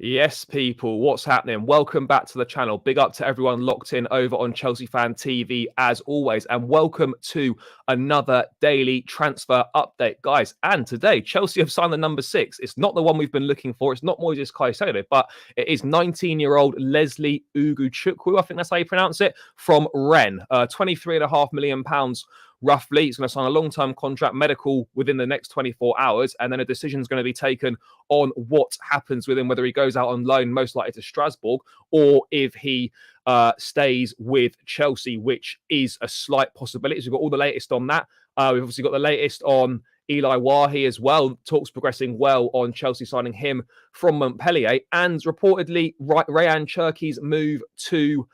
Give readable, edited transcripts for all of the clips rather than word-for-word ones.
Yes, people, what's happening? Welcome back to the channel. Big up to everyone locked in over on Chelsea Fan TV as always, and welcome to another daily transfer update, guys. And today, Chelsea have signed the number 6. It's not the one we've been looking for. It's not Moises Caicedo, but it is 19-year-old Lesley Ugochukwu, I think that's how you pronounce it, from Rennes. £23.5 million roughly. He's going to sign a long-term contract, medical within the next 24 hours, and then a decision is going to be taken on what happens with him, whether he goes out on loan, most likely to Strasbourg, or if he stays with Chelsea, which is a slight possibility. So we've got all the latest on that. We've obviously got the latest on Eli Wahi as well. Talks progressing well on Chelsea signing him from Montpellier, and reportedly Rayan Cherki's move to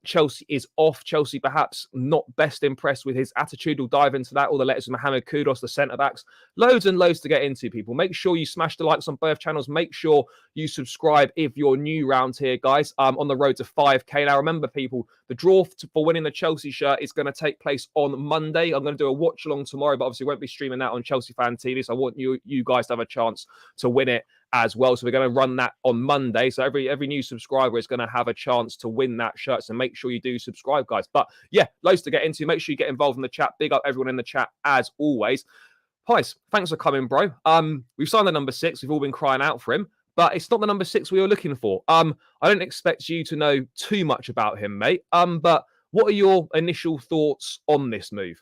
Chelsea is off. Chelsea perhaps not best impressed with his attitude. We'll dive into that. All the letters of Mohamed Kudus, the centre-backs. Loads and loads to get into, people. Make sure you smash the likes on both channels. Make sure you subscribe if you're new round here, guys. On the road to 5K. Now, remember, people, the draw for winning the Chelsea shirt is going to take place on Monday. I'm going to do a watch-along tomorrow, but obviously won't be streaming that on Chelsea Fan TV, so I want you guys to have a chance to win it as well. So we're going to run that on Monday. So every new subscriber is going to have a chance to win that shirt. So make sure you do subscribe, guys. But yeah, loads to get into. Make sure you get involved in the chat. Big up everyone in the chat as always. Pys, thanks for coming, bro. We've signed the number 6. We've all been crying out for him, but it's not the number 6 we were looking for. I don't expect you to know too much about him, mate. But what are your initial thoughts on this move?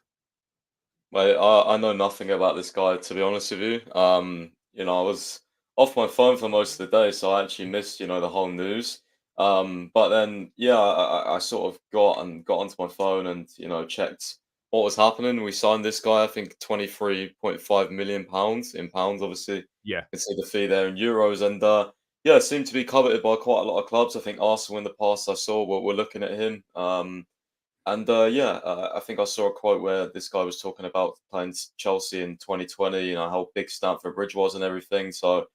Mate, I know nothing about this guy, to be honest with you. I was off my phone for most of the day, so I actually missed, the whole news. But then, yeah, I sort of got onto my phone and, checked what was happening. We signed this guy, I think, £23.5 million in pounds, obviously. You Yeah. can see the fee there in euros. And, yeah, it seemed to be coveted by quite a lot of clubs. I think Arsenal in the past I saw were looking at him. I think I saw a quote where this guy was talking about playing Chelsea in 2020, how big Stamford Bridge was and everything. So,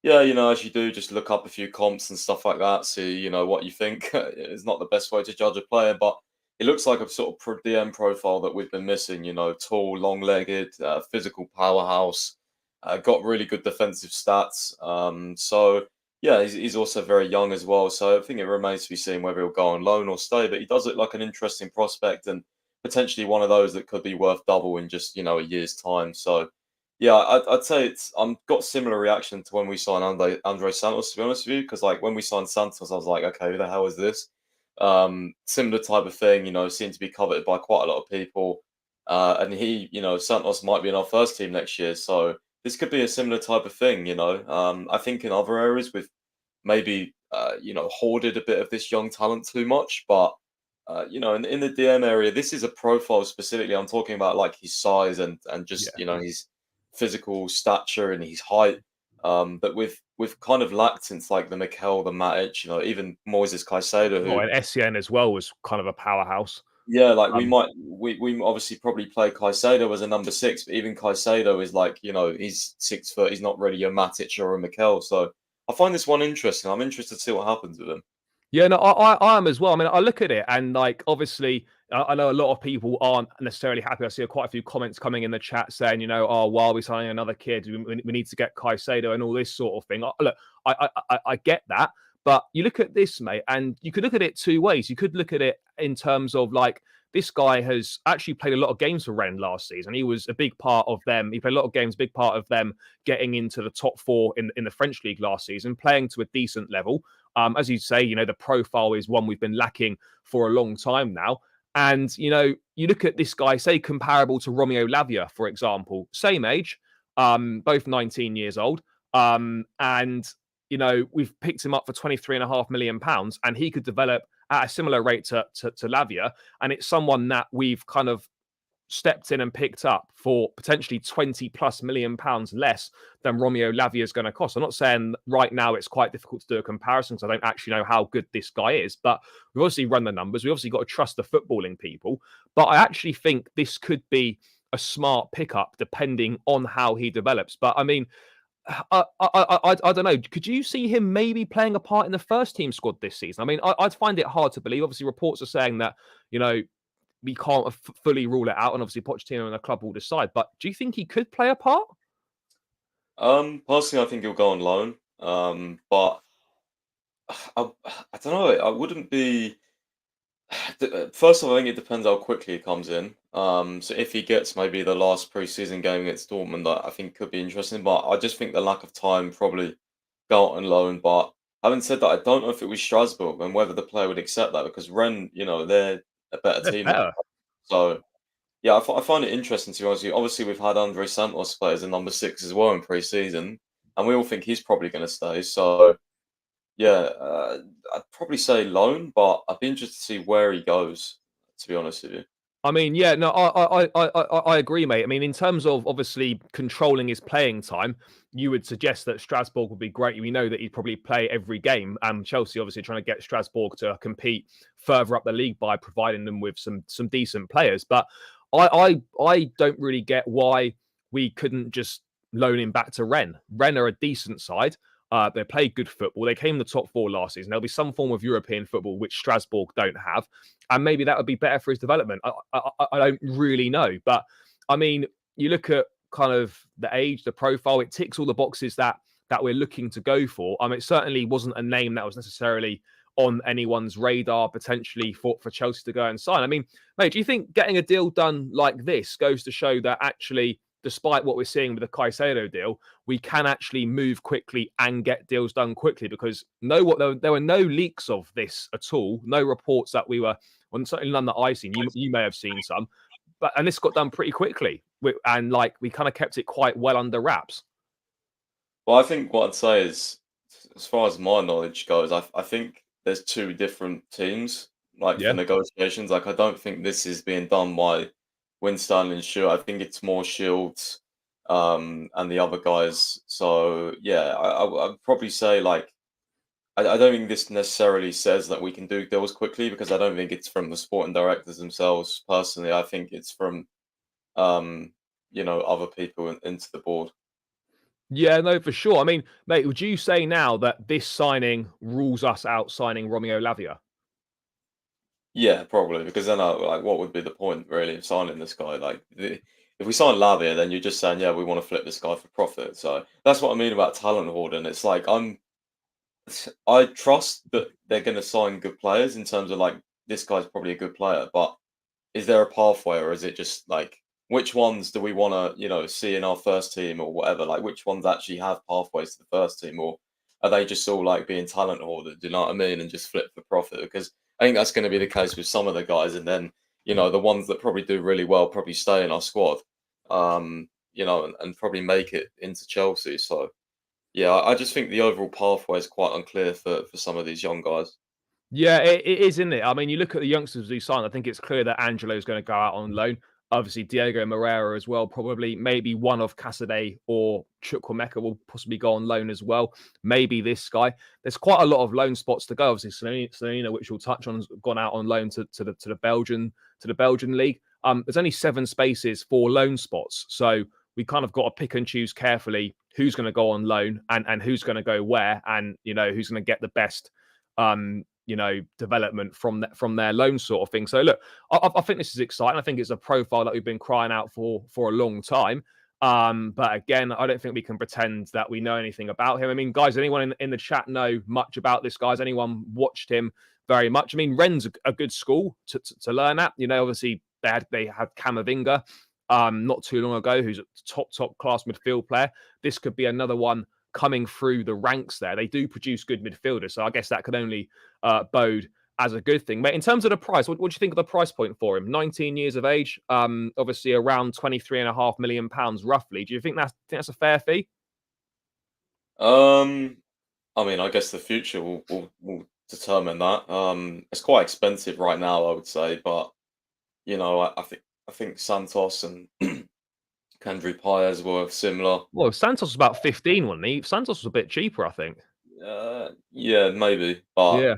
yeah, as you do, just look up a few comps and stuff like that, see, what you think. It's not the best way to judge a player, but it looks like a sort of DM profile that we've been missing, tall, long-legged, physical powerhouse, got really good defensive stats. Yeah, he's also very young as well. So I think it remains to be seen whether he'll go on loan or stay. But he does look like an interesting prospect and potentially one of those that could be worth double in just a year's time. So yeah, I'd say I'm got similar reaction to when we signed Andre Santos, to be honest with you, because like when we signed Santos, I was like, okay, who the hell is this? Similar type of thing, seemed to be coveted by quite a lot of people. And Santos might be in our first team next year. So this could be a similar type of thing. I think in other areas with maybe hoarded a bit of this young talent too much, but in the DM area, this is a profile specifically. I'm talking about like his size and just his physical stature and his height. But we've kind of lacked since like the Mikel, the Matic, even Moises Caicedo, who And SCN as well was kind of a powerhouse. yeah, like we obviously probably play Caicedo as a number 6, but even Caicedo is like, he's 6 foot, he's not really a Matic or a Mikel. So I find this one interesting. I'm interested to see what happens with him. Yeah, no, I am as well. I mean, I look at it and like, obviously, I know a lot of people aren't necessarily happy. I see quite a few comments coming in the chat saying, oh, why are we signing another kid? We need to get Caicedo and all this sort of thing. Look, I get that. But you look at this, mate, and you could look at it two ways. You could look at it in terms of like, this guy has actually played a lot of games for Rennes last season. He was a big part of them. He played a lot of games, big part of them getting into the top 4 in the French league last season, playing to a decent level. As you say, the profile is one we've been lacking for a long time now. And, you look at this guy, say comparable to Romeo Lavia, for example, same age, both 19 years old. We've picked him up for £23.5 million and he could develop at a similar rate to Lavia. And it's someone that we've kind of stepped in and picked up for potentially £20+ million less than Romeo Lavia is going to cost. I'm not saying right now it's quite difficult to do a comparison because I don't actually know how good this guy is, but we've obviously run the numbers. We obviously got to trust the footballing people, but I actually think this could be a smart pickup depending on how he develops. But I mean, I don't know. Could you see him maybe playing a part in the first team squad this season? I mean, I'd find it hard to believe. Obviously, reports are saying that, we can't fully rule it out, and obviously Pochettino and the club will decide. But do you think he could play a part? Personally, I think he'll go on loan. But I don't know. I wouldn't be. First of all, I think it depends how quickly he comes in. So if he gets maybe the last preseason game against Dortmund, I think could be interesting. But I just think the lack of time probably go out on loan. But having said that, I don't know if it was Strasbourg and whether the player would accept that because Rennes, they're a better They're team than. better. So yeah, I find it interesting to be honest with you. Obviously, we've had Andre Santos play as a number 6 as well in pre-season, and we all think he's probably going to stay. So yeah, I'd probably say loan, but I'd be interested to see where he goes. To be honest with you. I mean, yeah, no, I agree, mate. I mean, in terms of obviously controlling his playing time, you would suggest that Strasbourg would be great. We know that he'd probably play every game. Chelsea obviously trying to get Strasbourg to compete further up the league by providing them with some decent players. But I don't really get why we couldn't just loan him back to Rennes. Rennes are a decent side. They play good football. They came in the top four last season. There'll be some form of European football which Strasbourg don't have, and maybe that would be better for his development. I don't really know, but I mean, you look at kind of the age, the profile. It ticks all the boxes that we're looking to go for. It certainly wasn't a name that was necessarily on anyone's radar potentially for Chelsea to go and sign. I mean, mate, do you think getting a deal done like this goes to show that actually, despite what we're seeing with the Caicedo deal, we can actually move quickly and get deals done quickly? Because there were no leaks of this at all, no reports that we were, well, certainly none that I've seen. You may have seen some, and this got done pretty quickly, and like we kind of kept it quite well under wraps. Well, I think what I'd say is, as far as my knowledge goes, I think there's two different teams like for Yeah. negotiations. Like I don't think this is being done by Winstanley and Shield. I think it's more Shields and the other guys. So yeah, I'd probably say like I don't think this necessarily says that we can do deals quickly because I don't think it's from the sporting directors themselves personally. I think it's from um, other people into the board. Yeah, no, for sure. I mean, mate, would you say now that this signing rules us out signing Romeo Lavia? Yeah, probably because then like what would be the point really of signing this guy? Like if we sign Lavia, then you're just saying, yeah, we want to flip this guy for profit. So that's what I mean about talent hoarding. It's like I trust that they're going to sign good players in terms of like this guy's probably a good player, but is there a pathway or is it just like which ones do we want to see in our first team or whatever? Like which ones actually have pathways to the first team, or are they just all like being talent hoarded? Do you know what I mean? And just flip for profit because I think that's going to be the case with some of the guys, and then the ones that probably do really well probably stay in our squad, and probably make it into Chelsea. So yeah, I just think the overall pathway is quite unclear for some of these young guys. Yeah, it is, isn't it? I mean, you look at the youngsters who signed. I think it's clear that Angelo's going to go out on loan. Obviously, Diego Moreira as well. Probably, maybe one of Caicedo or Chukwuemeka will possibly go on loan as well. Maybe this guy. There's quite a lot of loan spots to go. Obviously, Selena, which we'll touch on, has gone out on loan to the Belgian league. There's only 7 spaces for loan spots, so we kind of got to pick and choose carefully who's going to go on loan and who's going to go where, and who's going to get the best development from their loan sort of thing. So look, I think this is exciting. I think it's a profile that we've been crying out for a long time. But again, I don't think we can pretend that we know anything about him. I mean, guys, anyone in the chat know much about this guy? Has anyone watched him very much? I mean, Rennes a good school to learn at. Obviously they had Camavinga not too long ago, who's a top class midfield player. This could be another one coming through the ranks there. They do produce good midfielders, so I guess that could only bode as a good thing. Mate, in terms of the price, what do you think of the price point for him? 19 years of age, obviously around £23.5 million roughly. Do you think that's a fair fee? Um, I mean, I guess the future will determine that. It's quite expensive right now, I would say, but I think Santos and Kendry Pys were similar. Well, Santos was about 15, wasn't he? Santos was a bit cheaper, I think. Yeah, maybe, but Yeah.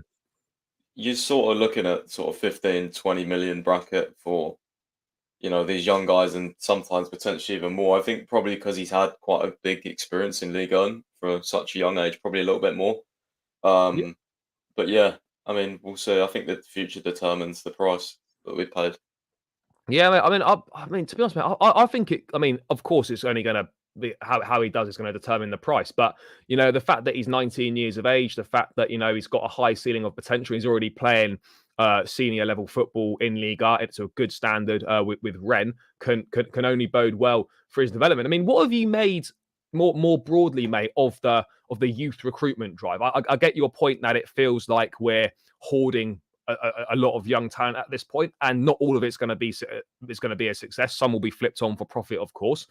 you're sort of looking at sort of 15, 20 million bracket for these young guys, and sometimes potentially even more. I think probably because he's had quite a big experience in Ligue 1 for such a young age, probably a little bit more. Um, but yeah, I mean, we'll see. I think that the future determines the price that we paid. Yeah, mate, I mean, to be honest, mate, I think it. I mean, of course, it's only going to how he does is going to determine the price. But the fact that he's 19 years of age, the fact that he's got a high ceiling of potential, he's already playing senior level football in Liga. It's a good standard with Rennes. Can only bode well for his development. I mean, what have you made more broadly, mate, of the youth recruitment drive? I get your point that it feels like we're hoarding a lot of young talent at this point, and not all of it's going to be a success. Some will be flipped on for profit, of course.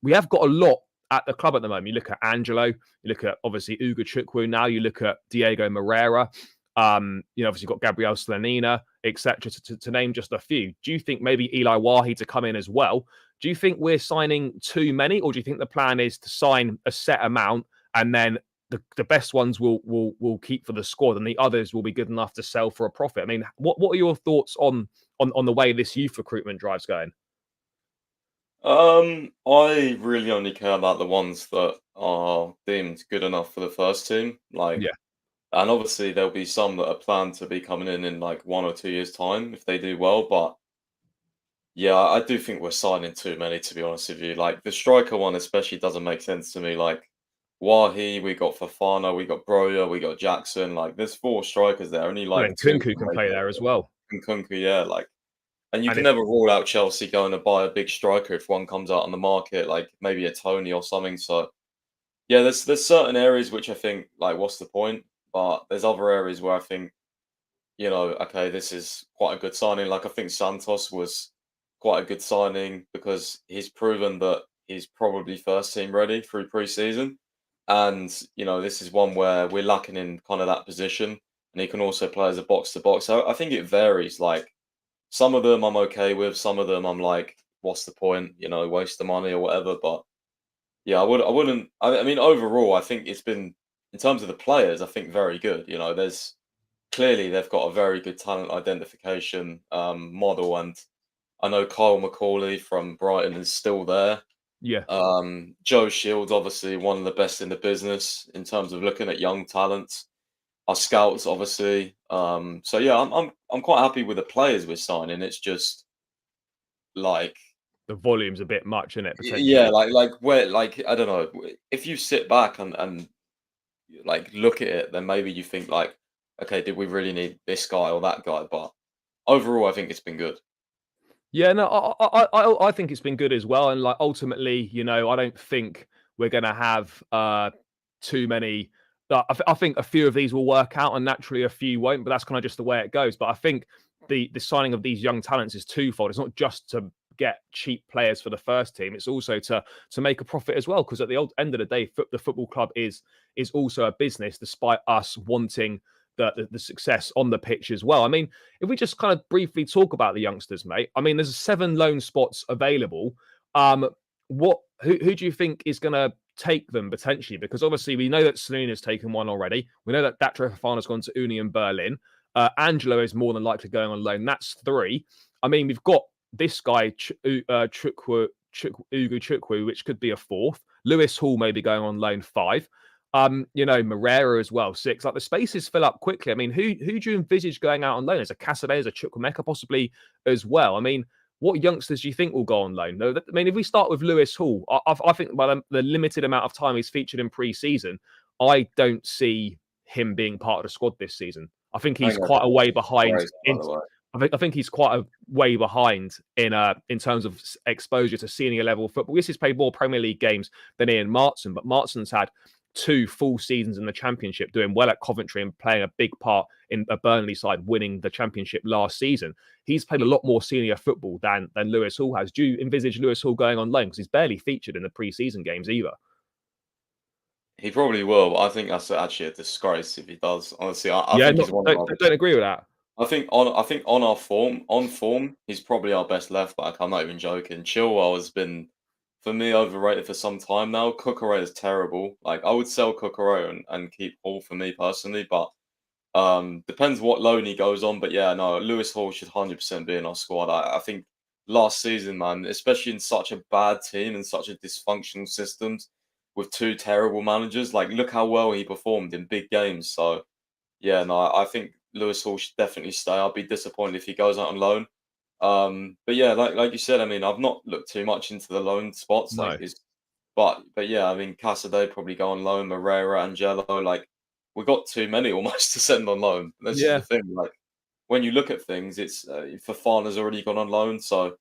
We have got a lot at the club at the moment. You look at Angelo, you look at obviously Ugochukwu now, you look at Diego Moreira, obviously you've got Gabriel Slanina, etc. To name just a few. Do you think maybe Eli Wahi to come in as well? Do you think we're signing too many, or do you think the plan is to sign a set amount and then the best ones will keep for the squad, and the others will be good enough to sell for a profit? I mean, what are your thoughts on the way this youth recruitment drive's going? I really only care about the ones that are deemed good enough for the first team. Yeah, And obviously there'll be some that are planned to be coming in like 1 or 2 years' time if they do well. But yeah, I do think we're signing too many, to be honest with you. Like the striker one especially doesn't make sense to me. Like Wahi, we got Fafana, we got Broya, we got Jackson. Like there's 4 strikers there. Only and like then two Kunku can can make play it. there as well. And Kunku, yeah, like, and you And can if never rule out Chelsea going to buy a big striker if one comes out on the market, like maybe a Tony or something. So yeah, there's certain areas which I think like what's the point? But there's other areas where I think, okay, this is quite a good signing. Like I think Santos was quite a good signing because he's proven that he's probably first team ready through pre-season. And, this is one where we're lacking in kind of that position. And he can also play as a box to box. So I think it varies. Like some of them I'm okay with, some of them I'm like, what's the point? Waste the money or whatever. But yeah, I wouldn't. I mean, overall, I think it's been in terms of the players. I think very good. There's clearly they've got a very good talent identification model, and I know Kyle McCauley from Brighton is still there. yeah. Joe Shields, obviously one of the best in the business in terms of looking at young talents. Our scouts, obviously. So yeah, I'm quite happy with the players we're signing. It's just like The volume's a bit much, isn't it, yeah, potentially? like where like I don't know if you sit back and like look at it, then maybe you think like, okay, did we really need this guy or that guy? But overall, I think it's been good. Yeah, no, I think it's been good as well. And like ultimately, I don't think we're gonna have too many. I think a few of these will work out, and naturally a few won't. But that's kind of just the way it goes. But I think the signing of these young talents is twofold. It's not just to get cheap players for the first team; it's also to make a profit as well. Because at the end of the day, the football club is also a business, despite us wanting the success on the pitch as well. I mean, if we just kind of briefly talk about the youngsters, mate. I mean, there's 7 loan spots available. Who do you think is going to take them potentially? Because obviously we know that Salina's taken one already. We know that Fofana's gone to Union Berlin. Angelo is more than likely going on loan. That's 3. I mean, we've got this guy Ugo Chukwu, which could be a 4th. Lewis Hall maybe going on loan 5. Moreira as well, 6. Like the spaces fill up quickly. I mean, who do you envisage going out on loan? As a Caicedo, as a Chukwuemeka possibly as well? I mean, what youngsters do you think will go on loan? No, I mean, if we start with Lewis Hall, I think by the limited amount of time he's featured in pre-season, I don't see him being part of the squad this season. I think I he's think that's quite a way behind great, by the way. I think he's quite a way behind in terms of exposure to senior level football. Yes, he's played more Premier League games than Ian Martson, but Martson's had 2 full seasons in the Championship, doing well at Coventry and playing a big part in a Burnley side winning the Championship last season. He's played a lot more senior football than Lewis Hall has. Do you envisage Lewis Hall going on loan? Because he's barely featured in the pre-season games either. He probably will, but I think that's actually a disgrace if he does. Honestly, I Yeah, think not, he's one of don't, our don't agree with that. I think on our form, he's probably our best left back. I'm not even joking. Chilwell has been, for me, overrated for some time now. Cucurella is terrible. Like I would sell Cucurella and keep Hall for me personally, but depends what loan he goes on. But yeah, no, Lewis Hall should 100% be in our squad. I think last season, man, especially in such a bad team and such a dysfunctional systems with 2 terrible managers, like look how well he performed in big games. So yeah, no, I think Lewis Hall should definitely stay. I'll be disappointed if he goes out on loan. But yeah, like you said, I mean, I've not looked too much into the loan spots. Like, No. But yeah, I mean, Caicedo probably go on loan. Moreira, Angelo, like we got too many almost to send on loan. This is the Yeah. thing. Like when you look at things, it's Fofana's already gone on loan. So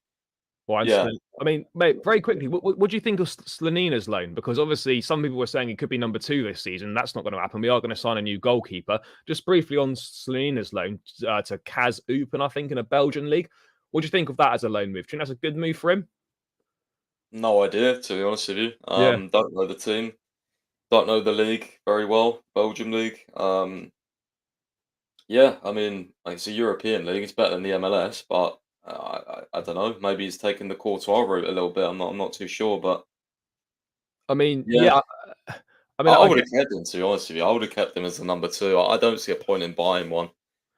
Well, yeah, I mean, mate, very quickly, what do you think of Slanina's loan? Because obviously, some people were saying he could be number 2 this season. That's not going to happen. We are going to sign a new goalkeeper. Just briefly on Slanina's loan to Kaz Open, I think, in a Belgian league. What do you think of that as a loan move? Do you think that's a good move for him? no idea to be honest with you. Yeah. Don't know the team. Don't know the league very well, Belgium league. Yeah, I mean, like, it's a European league. It's better than the MLS, but I don't know. Maybe he's taken the Courtois route a little bit. I'm not too sure, but I mean, yeah, yeah. I mean, I I would get. have kept him. To be honest with you, I would have kept him as the number two. I don't see a point in buying one.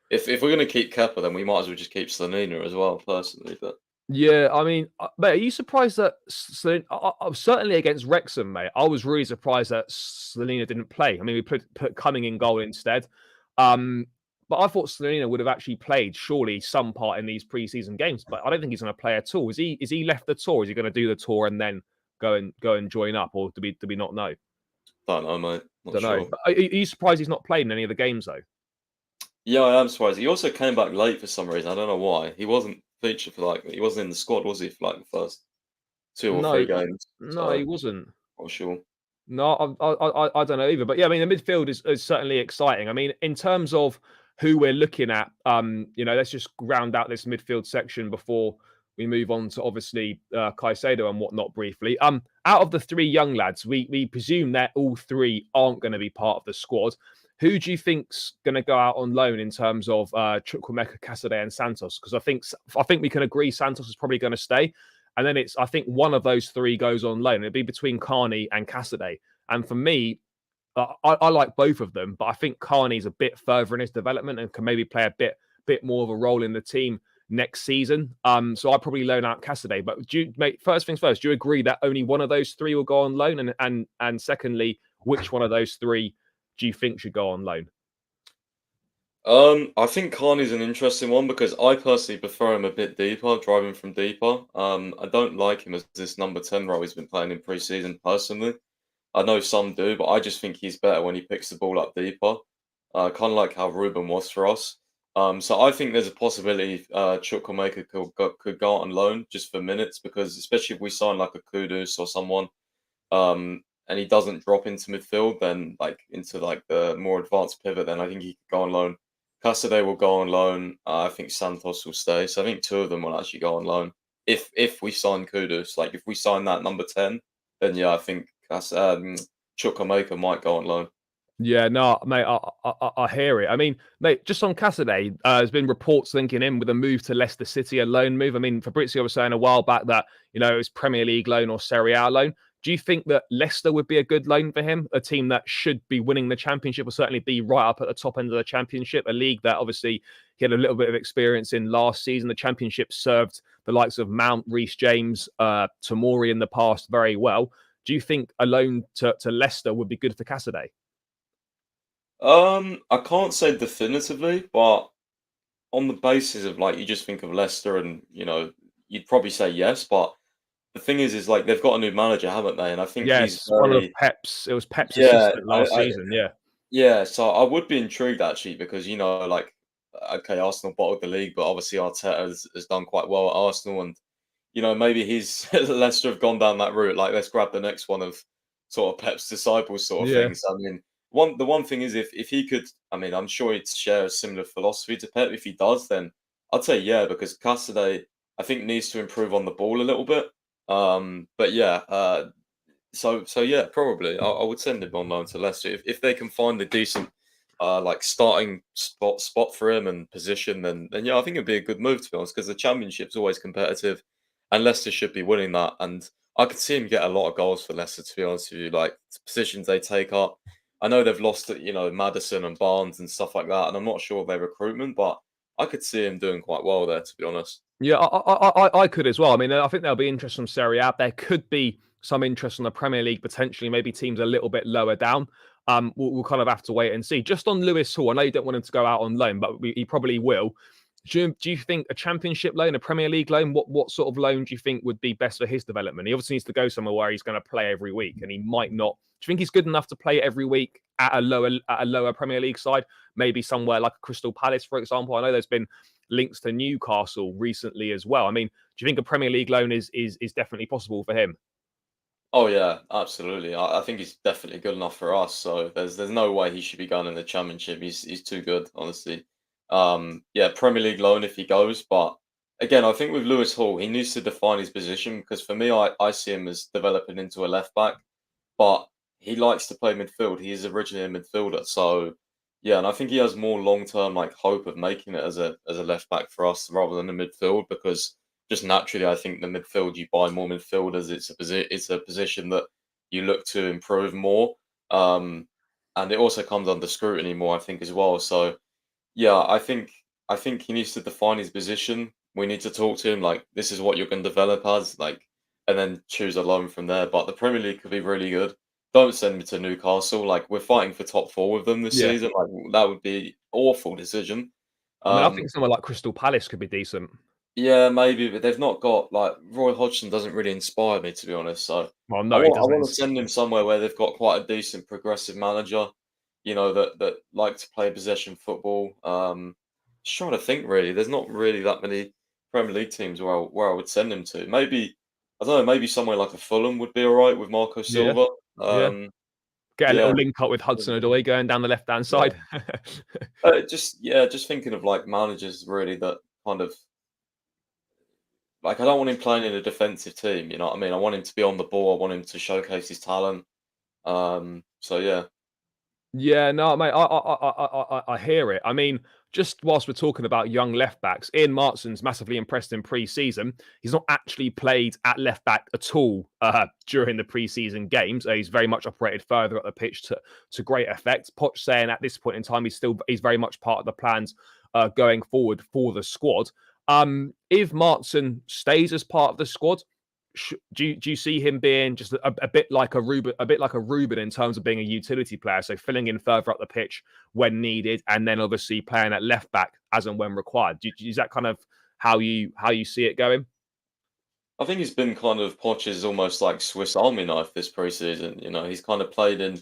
If we're gonna keep Kepa, then we might as well just keep Slanina as well, personally. But Yeah, I mean, mate, are you surprised that I was certainly against Wrexham, mate. I was really surprised that Selena didn't play. I mean, we put Cumming in goal instead. Um, but I thought Selena would have actually played surely some part in these preseason games. But I don't think he's going to play at all. Is he left the tour? Is he going to do the tour and then go and join up, or do we not know? don't know, mate. Not Don't know. sure. But are you surprised he's not played in any of the games though? Yeah, I am surprised. He also came back late for some reason. I don't know why. He wasn't featured for he wasn't in the squad, was he, for like the first two or three No, games? no, he So wasn't. not sure. No, I don't know either. But yeah, I mean, the midfield is certainly exciting. I mean, in terms of who we're looking at, let's just round out this midfield section before we move on to obviously Caicedo and whatnot briefly. Out of the 3 young lads, we presume that all 3 aren't going to be part of the squad. Who do you think's going to go out on loan in terms of Chukwuemeka, Cassidy, and Santos? Because I think we can agree Santos is probably going to stay. And then I think one of those 3 goes on loan. It'd be between Carney and Cassidy. And for me, I like both of them, but I think Carney's a bit further in his development and can maybe play a bit more of a role in the team next season. So I'd probably loan out Cassidy. But mate, first things first, do you agree that only one of those 3 will go on loan? And secondly, which one of those 3 do you think should go on loan? I think Carney's an interesting one because I personally prefer him a bit deeper, driving from deeper. I don't like him as this number 10 role he's been playing in pre-season personally. I know some do, but I just think he's better when he picks the ball up deeper. Kind of like how Ruben was for us. So I think there's a possibility Chukwuemeka could go out on loan just for minutes because especially if we sign like a Kudus or someone, and he doesn't drop into midfield, then like into like the more advanced pivot, then I think he could go on loan. Cassidy will go on loan. I think Santos will stay. So I think 2 of them will actually go on loan. If we sign Kudus, like if we sign that number 10, then yeah, I think Chukwuemeka might go on loan. Yeah, no, mate, I hear it. I mean, mate, just on Cassidy, there's been reports linking him with a move to Leicester City, a loan move. I mean, Fabrizio was saying a while back that, it was Premier League loan or Serie A loan. Do you think that Leicester would be a good loan for him? A team that should be winning the championship or certainly be right up at the top end of the championship, a league that obviously he had a little bit of experience in last season. The championship served the likes of Mount, Reece James, Tomori in the past very well. Do you think a loan to Leicester would be good for Cassidy? I can't say definitively, but on the basis of like you just think of Leicester and you'd probably say yes, but the thing is like they've got a new manager, haven't they? And I think he's Yes, one of very Pep's. It was Pep's yeah, assistant last season. Yeah, yeah. So I would be intrigued actually because like okay, Arsenal bottled the league, but obviously Arteta has done quite well at Arsenal, and maybe he's Leicester have gone down that route. Like let's grab the next one of sort of Pep's disciples sort of yeah, things. I mean, the one thing is if he could, I mean, I'm sure he'd share a similar philosophy to Pep. If he does, then I'd say yeah, because Cassidy I think needs to improve on the ball a little bit. But yeah, so yeah, probably I would send him on loan to Leicester if they can find a decent like starting spot for him and position. Then yeah, I think it'd be a good move to be honest because the championship's always competitive, and Leicester should be winning that. And I could see him get a lot of goals for Leicester to be honest with you. Like the positions they take up. I know they've lost Madison and Barnes and stuff like that, and I'm not sure of their recruitment, but I could see him doing quite well there to be honest. yeah. I could as well. I mean, I think there'll be interest from Serie A. There could be some interest in the Premier League potentially. Maybe teams a little bit lower down. We'll kind of have to wait and see. Just on Lewis Hall, I know you don't want him to go out on loan, but he probably will. do you think a Championship loan, a Premier League loan, what sort of loan do you think would be best for his development? He obviously needs to go somewhere where he's going to play every week, and he might not. Do you think he's good enough to play every week at a lower Premier League side? Maybe somewhere like Crystal Palace, for example. I know there's been links to Newcastle recently as well. I mean, do you think a Premier League loan is definitely possible for him? Oh yeah, absolutely. I think he's definitely good enough for us. So there's no way he should be going in the Championship. He's too good, honestly. Yeah, Premier League loan if he goes, but again, I think with Lewis Hall, he needs to define his position because for me, I see him as developing into a left back, but he likes to play midfield. He is originally a midfielder, so yeah, and I think he has more long term like hope of making it as a left back for us rather than a midfield because just naturally, I think the midfield you buy more midfielders. It's a position that you look to improve more, and it also comes under scrutiny more, I think, as well. So yeah, I think he needs to define his position. We need to talk to him like this is what you're going to develop as, like, and then choose a loan from there. But the Premier League could be really good. Don't send me to Newcastle. Like we're fighting for top four with them this Yeah. season. Like that would be awful decision. I mean, I Um, think somewhere like Crystal Palace could be decent. yeah, maybe, but they've not got like Roy Hodgson doesn't really inspire me to be honest. So Well, I no, he want I doesn't. want to send him somewhere where they've got quite a decent progressive manager, that like to play possession football. Just trying to think really. There's not really that many Premier League teams where I would send him to. Maybe I don't know. Maybe somewhere like a Fulham would be all right with Marco Yeah, Silva. yeah. Get a little Yeah, link up with Hudson Odoi going down the left-hand yeah. side. Just thinking of like managers really that kind of like I don't want him playing in a defensive team. You know what I mean? I want him to be on the ball. I want him to showcase his talent. So yeah. Yeah, no, mate, I hear it. I mean, just whilst we're talking about young left backs, Ian Martson's massively impressed in pre-season. He's not actually played at left back at all during the pre-season games. He's very much operated further up the pitch to great effect. Poch saying at this point in time he's very much part of the plans going forward for the squad. If Martson stays as part of the squad, do you see him being just a bit like a Ruben in terms of being a utility player, so filling in further up the pitch when needed, and then obviously playing at left back as and when required? Is that kind of how you see it going? I think he's been kind of Poch's almost like Swiss Army knife this preseason. He's kind of played in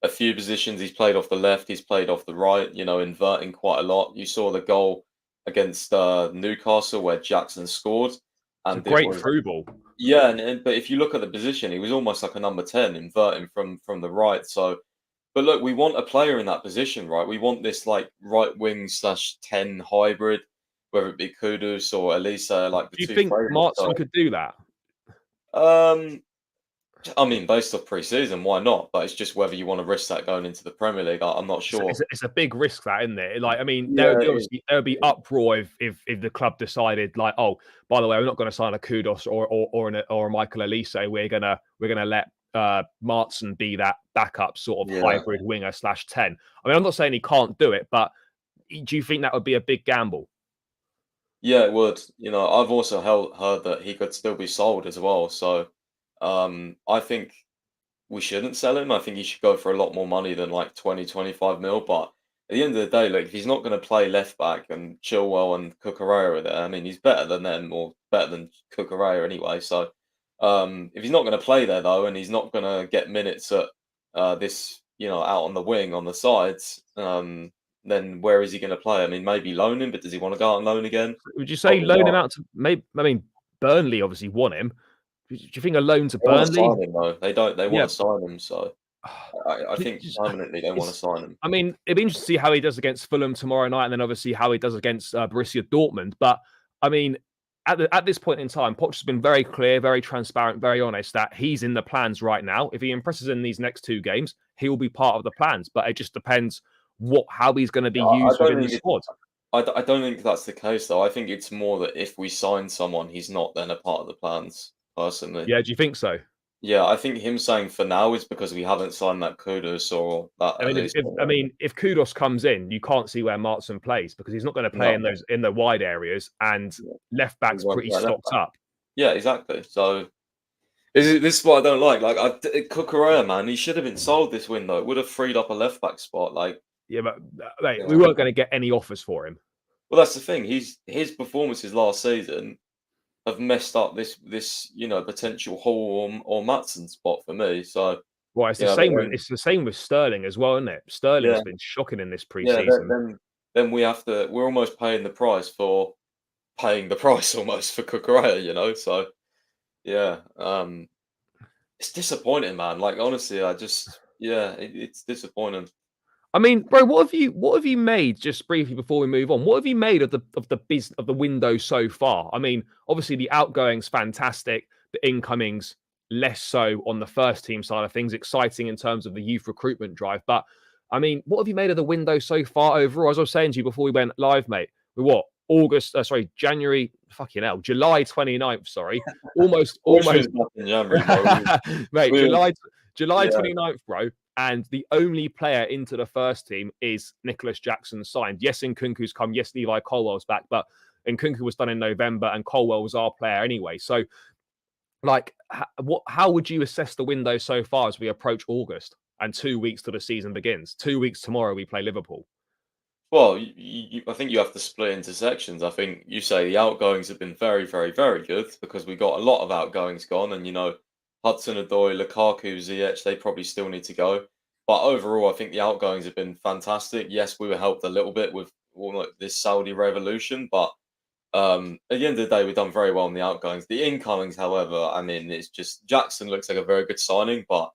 a few positions. He's played off the left, he's played off the right, inverting quite a lot. You saw the goal against Newcastle where Jackson scored, It's a and it great was through ball. yeah, but if you look at the position, he was almost like a number 10, inverting from the right. So, but look, we want a player in that position, right? We want this like right wing slash 10 hybrid, whether it be Kudus or Elisa, like the Do you two think favourites. Martson could do that? Um, I mean, based off pre-season, why not? But it's just whether you want to risk that going into the Premier League. I'm not sure. It's a big risk, that, isn't it? Like, I mean, Yeah, it is. there would be uproar if the club decided, like, oh, by the way, we're not going to sign a Kudos or a Michael Elise. We're gonna let Martson be that backup sort of Yeah, hybrid winger slash 10. I mean, I'm not saying he can't do it, but do you think that would be a big gamble? yeah, it would. I've also heard that he could still be sold as well. So, I think we shouldn't sell him. I think he should go for a lot more money than like 20-25 mil. But at the end of the day, like if he's not going to play left back and Chilwell and Cucurella are there, I mean, he's better than them or better than Cucurella anyway. So if he's not going to play there though, and he's not going to get minutes at this, out on the wing on the sides, then where is he going to play? I mean, maybe loan him, but does he want to go out on loan again? Would you say Probably loan him not. out to maybe? I mean, Burnley obviously want him. Do you think a loan to They want to Burnley? sign him though. They don't. They Yeah. want to sign him. So I think permanently they want to It's, sign him. I mean, it'd be interesting to see how he does against Fulham tomorrow night, and then obviously how he does against Borussia Dortmund. But I mean, at this point in time, Poch has been very clear, very transparent, very honest that he's in the plans right now. If he impresses in these next two games, he will be part of the plans. But it just depends how he's going to be I used don't within the think it. squad. I don't think that's the case though. I think it's more that if we sign someone, he's not then a part of the plans. Personally, Yeah, do you think so? yeah, I think him saying for now is because we haven't signed that Kudus or that I at mean, least. if Kudos comes in, you can't see where Martson plays because he's not going to play No, in the wide areas, and no, left he back's won't pretty play left stocked back. up. Yeah, exactly. So this is what I don't like. Like Cucurella, man, he should have been sold this window. It would have freed up a left back spot. Like, Yeah, but mate, you we know, weren't going to get any offers for him. Well, that's the thing. His performances last season have messed up this potential Hall or Matson spot for me. So Well, yeah, but it's the same with Sterling as well, isn't it? yeah, Sterling's been shocking in this yeah. preseason. Then we're almost paying the price for paying the price almost for Cucurella, So yeah, it's disappointing, man. Like honestly, it's disappointing. I mean, bro, what have you made just briefly before we move on? What have you made of the window so far? I mean, obviously the outgoings fantastic, the incomings less so on the first team side of things. Exciting in terms of the youth recruitment drive, but I mean, what have you made of the window so far overall? As I was saying to you before we went live, mate, with what January, fucking hell, July 29th, sorry, Wish it was almost, back in January, bro. mate, We were, July yeah, 29th, bro. And the only player into the first team is Nicholas Jackson signed. Yes, Nkunku's come. Yes, Levi Colwell's back. But Nkunku was done in November and Colwell was our player anyway. So, like, how would you assess the window so far as we approach August and 2 weeks till the season begins? 2 weeks tomorrow, we play Liverpool. Well, I think you have to split into sections. I think you say the outgoings have been very, very, very good because we got a lot of outgoings gone, and Hudson-Odoi, Lukaku, Ziyech, they probably still need to go. But overall, I think the outgoings have been fantastic. Yes, we were helped a little bit with this Saudi revolution, but at the end of the day, we've done very well in the outgoings. The incomings, however, I mean, it's just Jackson looks like a very good signing, but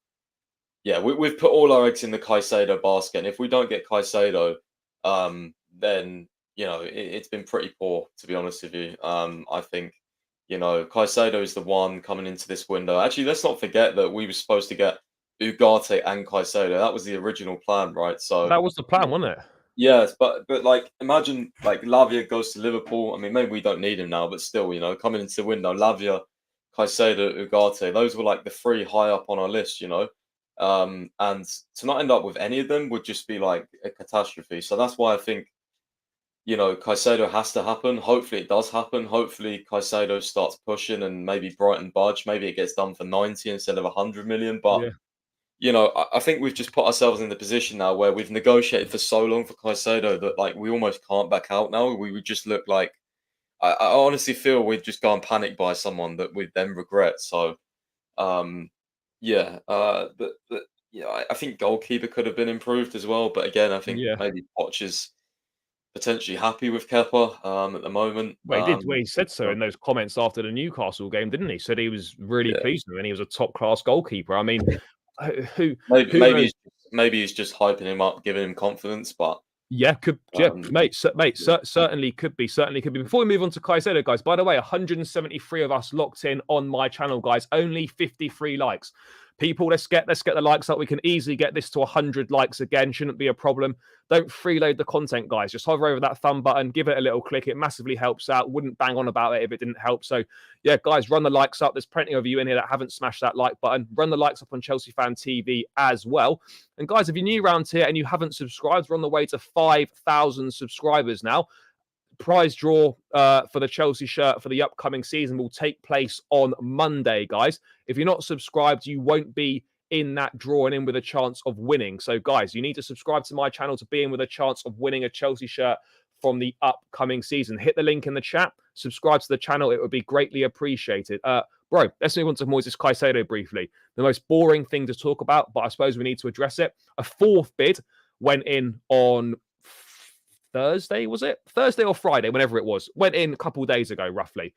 yeah, we've put all our eggs in the Caicedo basket, and if we don't get Caicedo, then it's been pretty poor, to be honest with you. I think Caicedo is the one coming into this window. Actually, let's not forget that we were supposed to get Ugarte and Caicedo. That was the original plan, right? So That was the plan, wasn't it? yes, but like imagine like Lavia goes to Liverpool. I mean, maybe we don't need him now, but still, coming into the window, Lavia, Caicedo, Ugarte, those were like the three high up on our list, and to not end up with any of them would just be like a catastrophe. So that's why I think, Caicedo has to happen. Hopefully it does happen. Hopefully Caicedo starts pushing and maybe Brighton budge. Maybe it gets done for 90 instead of 100 million. But Yeah. I think we've just put ourselves in the position now where we've negotiated for so long for Caicedo that like we almost can't back out now. We would just look like I honestly feel we'd just go and panic buy someone that we'd then regret. So but I think goalkeeper could have been improved as well. But again, I think Yeah. maybe Poch is potentially happy with Kepa at the moment. Well, he did. Well, he said so So, in those comments after the Newcastle game, didn't he? Said he was really yeah, pleased with him and he was a top class goalkeeper. I mean, who maybe who knows? maybe he's just hyping him up, giving him confidence. But Yeah, um, mate, yeah, certainly could be, certainly could be. Before we move on to Caicedo, guys, by the way, 173 of us locked in on my channel, guys. Only 53 likes. People, let's get the likes up. We can easily get this to 100 likes again. Shouldn't be a problem. Don't freeload the content, guys. Just hover over that thumb button, give it a little click. It massively helps out. Wouldn't bang on about it if it didn't help. So, yeah, guys, run the likes up. There's plenty of you in here that haven't smashed that like button. Run the likes up on Chelsea Fan TV as well. And guys, if you're new around here and you haven't subscribed, we're on the way to 5,000 subscribers now. Prize draw for the Chelsea shirt for the upcoming season will take place on Monday, guys. If you're not subscribed, you won't be in that draw and in with a chance of winning. So, guys, you need to subscribe to my channel to be in with a chance of winning a Chelsea shirt from the upcoming season. Hit the link in the chat, subscribe to the channel. It would be greatly appreciated. Bro, let's move on to Moises Caicedo briefly. The most boring thing to talk about, but I suppose we need to address it. A fourth bid went in on Thursday, was it? Thursday or Friday, whenever it was. Went in a couple of days ago, roughly.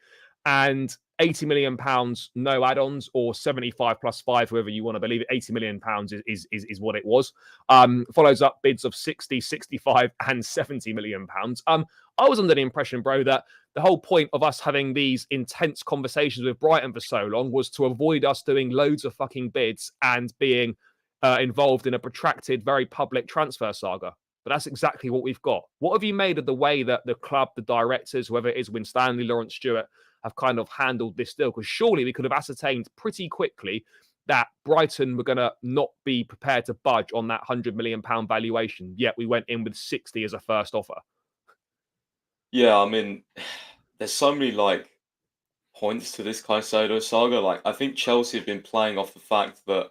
And £80 million, no add-ons, or 75 plus 5, whoever you want to believe it. £80 million is what it was. Follows up bids of 60, 65, and £70 million. I was under the impression, bro, that the whole point of us having these intense conversations with Brighton for so long was to avoid us doing loads of fucking bids and being involved in a protracted, very public transfer saga. But that's exactly what we've got. What have you made of the way that the club, the directors, whoever it is, Winstanley, Lawrence Stewart, have kind of handled this deal? Because surely we could have ascertained pretty quickly that Brighton were going to not be prepared to budge on that £100 million valuation. Yet we went in with 60 as a first offer. yeah. I mean, there's so many like points to this Caicedo saga. Like, I think Chelsea have been playing off the fact that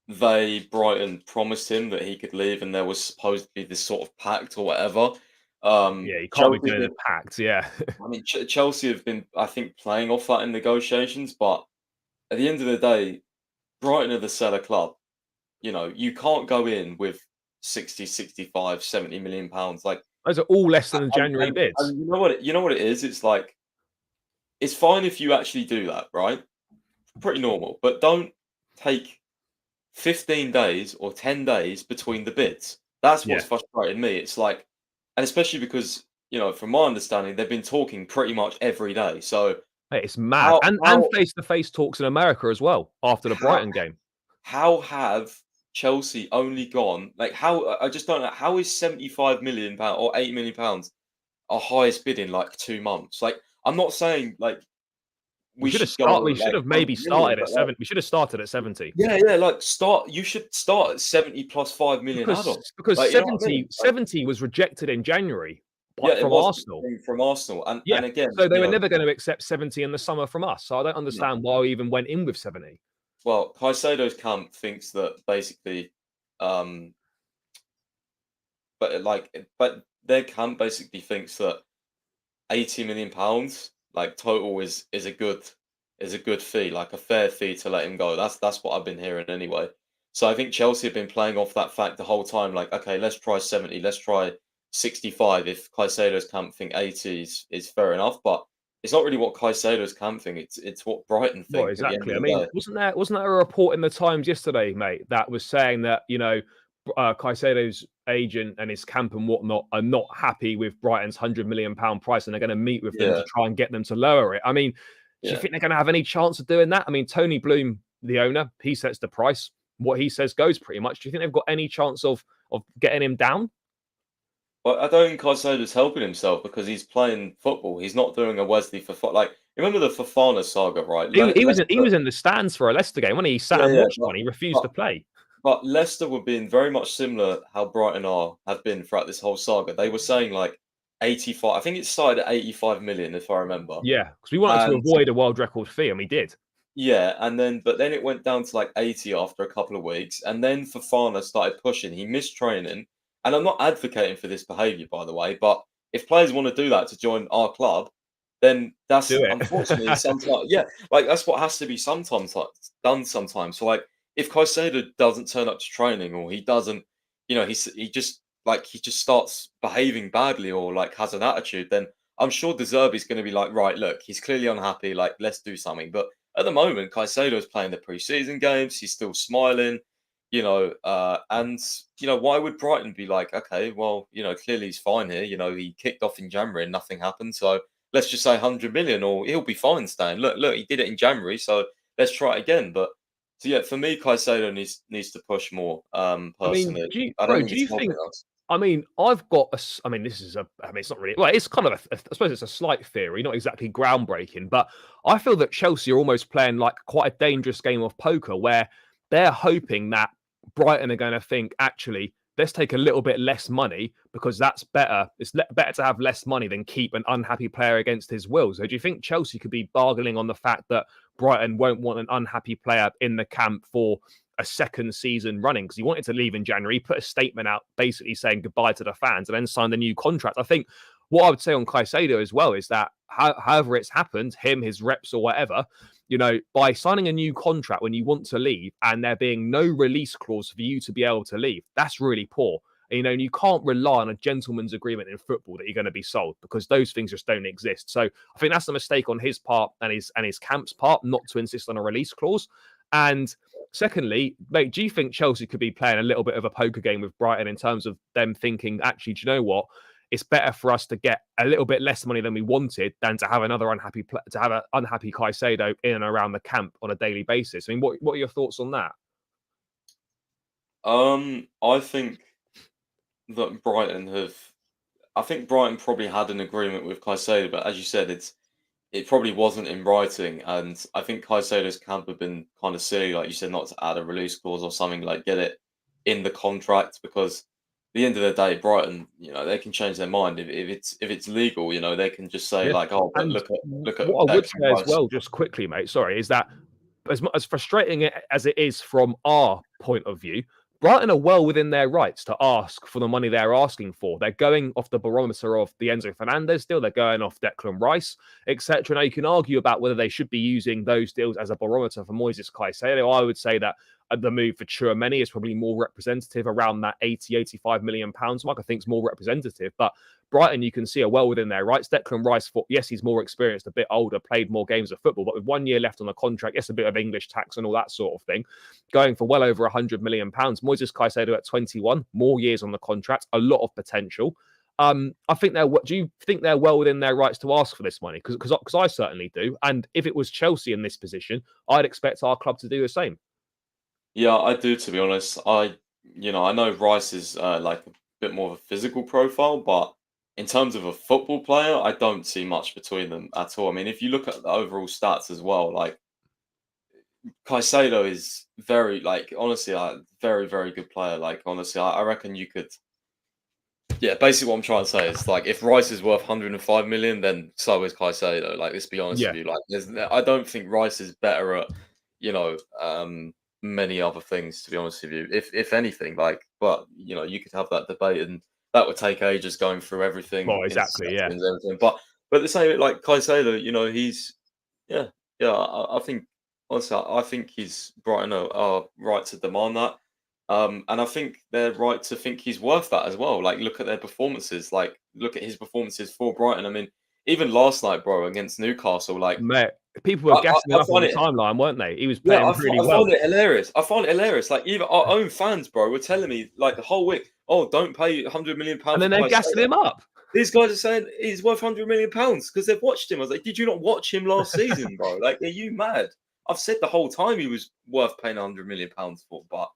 Brighton promised him that he could leave, and there was supposed to be this sort of pact or whatever. Yeah, you can't be Chelsea, doing it packed. Yeah. I mean, Chelsea have been, I think, playing off that in negotiations, but at the end of the day, Brighton are the seller club. You know, you can't go in with 60, 65, 70 million pounds. Like, Those are all less than the and, January and, bids. and you know what it is? It's like, it's fine if you actually do that, right? Pretty normal, but don't take 15 days or 10 days between the bids. That's what's Yeah. frustrated me. It's like, and especially because, you know, from my understanding, they've been talking pretty much every day. So Mate, it's mad. how And how face-to-face talks in America as well after the how Brighton game. how have Chelsea only gone like how I just don't know how is 75 million pound or 8 million pounds our highest bid in like 2 months? Like I'm not saying like we should go We should like have maybe 100 million, started at but like 7. We should have started at 70. yeah, like you should start at 70 plus 5 million Because add-on. because Like you know what I mean? Like 70 was rejected in January yeah, but it from was Arsenal. from Arsenal, Yeah. and again, So they you were know, never going to accept 70 in the summer from us. So I don't yeah. understand why we even went in with 70. Well, Caicedo's camp thinks that basically, um, but their camp basically thinks that 80 million pounds like total is a good fee, like a fair fee to let him go. That's what I've been hearing anyway. So I think Chelsea have been playing off that fact the whole time. Like, okay, let's try 70, let's try 65. If Caicedo's camp think 80 is fair enough, but it's not really what Caicedo's camp think. It's what Brighton Well, think at the end exactly. I of the mean, day. wasn't there a report in the Times yesterday, mate, that was saying that Caicedo's agent and his camp and whatnot are not happy with Brighton's £100 million price, and they're going to meet with them to Yeah, try and get them to lower it. I mean, do you yeah. think they're going to have any chance of doing that? I mean, Tony Bloom, the owner, he sets the price. What he says goes, pretty much. Do you think they've got any chance of getting him down? But I don't think Caicedo's helping himself because he's playing football. He's not doing a Wesley for like remember the Fofana saga, right? He Leicester, was in the stands for a Leicester game when he sat yeah, and yeah, watched one. He refused but to play. but Leicester were being very much similar how Brighton have been throughout this whole saga. They were saying like 85. I think it started at 85 million, if I remember. Yeah, because we wanted to And avoid a world record fee, and we did. yeah, and then but then it went down to like 80 after a couple of weeks, and then Fofana started pushing. He missed training, and I'm not advocating for this behaviour, by the way, but if players want to do that to join our club, then that's Do unfortunately it. sometimes yeah, like that's what has to be sometimes like, done sometimes. So like if Caicedo doesn't turn up to training or he doesn't, you know, he just starts behaving badly or like has an attitude, then I'm sure De Zerbi's going to be like, right, look, he's clearly unhappy. Like, let's do something. But at the moment, Caicedo's playing the preseason games. He's still smiling, and why would Brighton be like, okay, well, clearly he's fine here. You know, he kicked off in January and nothing happened. So let's just say 100 million, or he'll be fine staying. Look, he did it in January, so let's try it again. But so yeah, for me, Caicedo needs to push more. I mean, Personally, I don't think do it's you helping think? us. I mean, I've got a. I mean, this is a. I mean, it's not really. Well, it's kind of I suppose it's a slight theory, not exactly groundbreaking, but I feel that Chelsea are almost playing like quite a dangerous game of poker, where they're hoping that Brighton are going to think, actually, let's take a little bit less money because that's better. It's better to have less money than keep an unhappy player against his will. So, do you think Chelsea could be bargaining on the fact that Brighton won't want an unhappy player in the camp for a second season running because he wanted to leave in January, he put a statement out basically saying goodbye to the fans and then signed a new contract. I think what I would say on Caicedo as well is that however it's happened, him, his reps or whatever, by signing a new contract when you want to leave and there being no release clause for you to be able to leave, that's really poor. And you can't rely on a gentleman's agreement in football that you're going to be sold because those things just don't exist. So I think that's a mistake on his part and his camp's part not to insist on a release clause. And secondly, mate, do you think Chelsea could be playing a little bit of a poker game with Brighton in terms of them thinking, actually, do you know what? It's better for us to get a little bit less money than we wanted than to have another an unhappy Caicedo in and around the camp on a daily basis. I mean, what are your thoughts on that? I think that I think Brighton probably had an agreement with Caicedo, but as you said, it probably wasn't in writing, and I think Caicedo's camp have been kind of silly, like you said, not to add a release clause or something, like get it in the contract because at the end of the day, Brighton, they can change their mind if it's legal, they can just say Yeah. like, oh, but And look at what I would X and say Y. as well, just quickly, mate, sorry, is that as frustrating as it is from our point of view, Brighton are well within their rights to ask for the money they're asking for. They're going off the barometer of the Enzo Fernandez deal. They're going off Declan Rice, etc. Now, you can argue about whether they should be using those deals as a barometer for Moises Caicedo. I would say that the move for Tchouameni is probably more representative, around that 85 million pounds mark. I think it's more representative. But Brighton, you can see, are well within their rights. Declan Rice, yes, he's more experienced, a bit older, played more games of football, but with 1 year left on the contract, yes, a bit of English tax and all that sort of thing, going for well over 100 million pounds. Moises Caicedo at 21, more years on the contract, a lot of potential. I think do you think they're well within their rights to ask for this money? Because I certainly do. And if it was Chelsea in this position, I'd expect our club to do the same. Yeah, I do, to be honest. I know Rice is like a bit more of a physical profile, but in terms of a football player, I don't see much between them at all. I mean, if you look at the overall stats as well, like Caicedo is very, like, honestly, a very, very good player. Like, honestly, I reckon you could. Yeah, basically what I'm trying to say is, like, if Rice is worth 105 million, then so is Caicedo. Like, let's be honest Yeah. with you. Like, I don't think Rice is better at, you know, many other things, to be honest with you. If anything, like, but you could have that debate, and that would take ages going through everything Well, in exactly, yeah. sections and everything. But the same, like Caicedo, he's yeah, I think honestly, I think he's Brighton are right to demand that. And I think they're right to think he's worth that as well. Like, look at their performances. Like, look at his performances for Brighton. I mean, even last night, bro, against Newcastle, like, Mate, people were gassing him I up on find the it, timeline, weren't they? He was yeah, playing really I well. find it hilarious. I find it hilarious. Like, even our own fans, bro, were telling me, like, the whole week, oh, don't pay 100 million pounds. And then they're gassing him up. These guys are saying he's worth 100 million pounds because they've watched him. I was like, did you not watch him last season, bro? Like, are you mad? I've said the whole time he was worth paying 100 million pounds for, but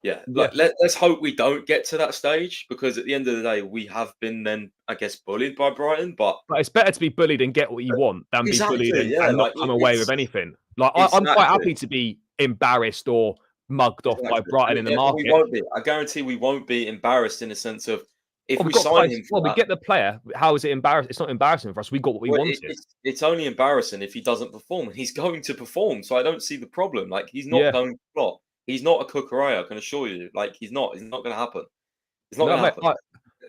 yeah, like, let's hope we don't get to that stage, because at the end of the day, we have been then, I guess, bullied by Brighton. But it's better to be bullied and get what you want than be bullied and not come away with anything. Like, I'm quite happy to be embarrassed or mugged off by Brighton in the market. We won't be. I guarantee we won't be embarrassed, in the sense of, if we sign him for we get the player. How is it embarrassing? It's not embarrassing for us. We got what we wanted. It's only embarrassing if he doesn't perform, and he's going to perform. So I don't see the problem. Like, he's not going to flop. He's not a Cucurella, I can assure you. Like, he's not. It's not going to happen. It's not going to happen.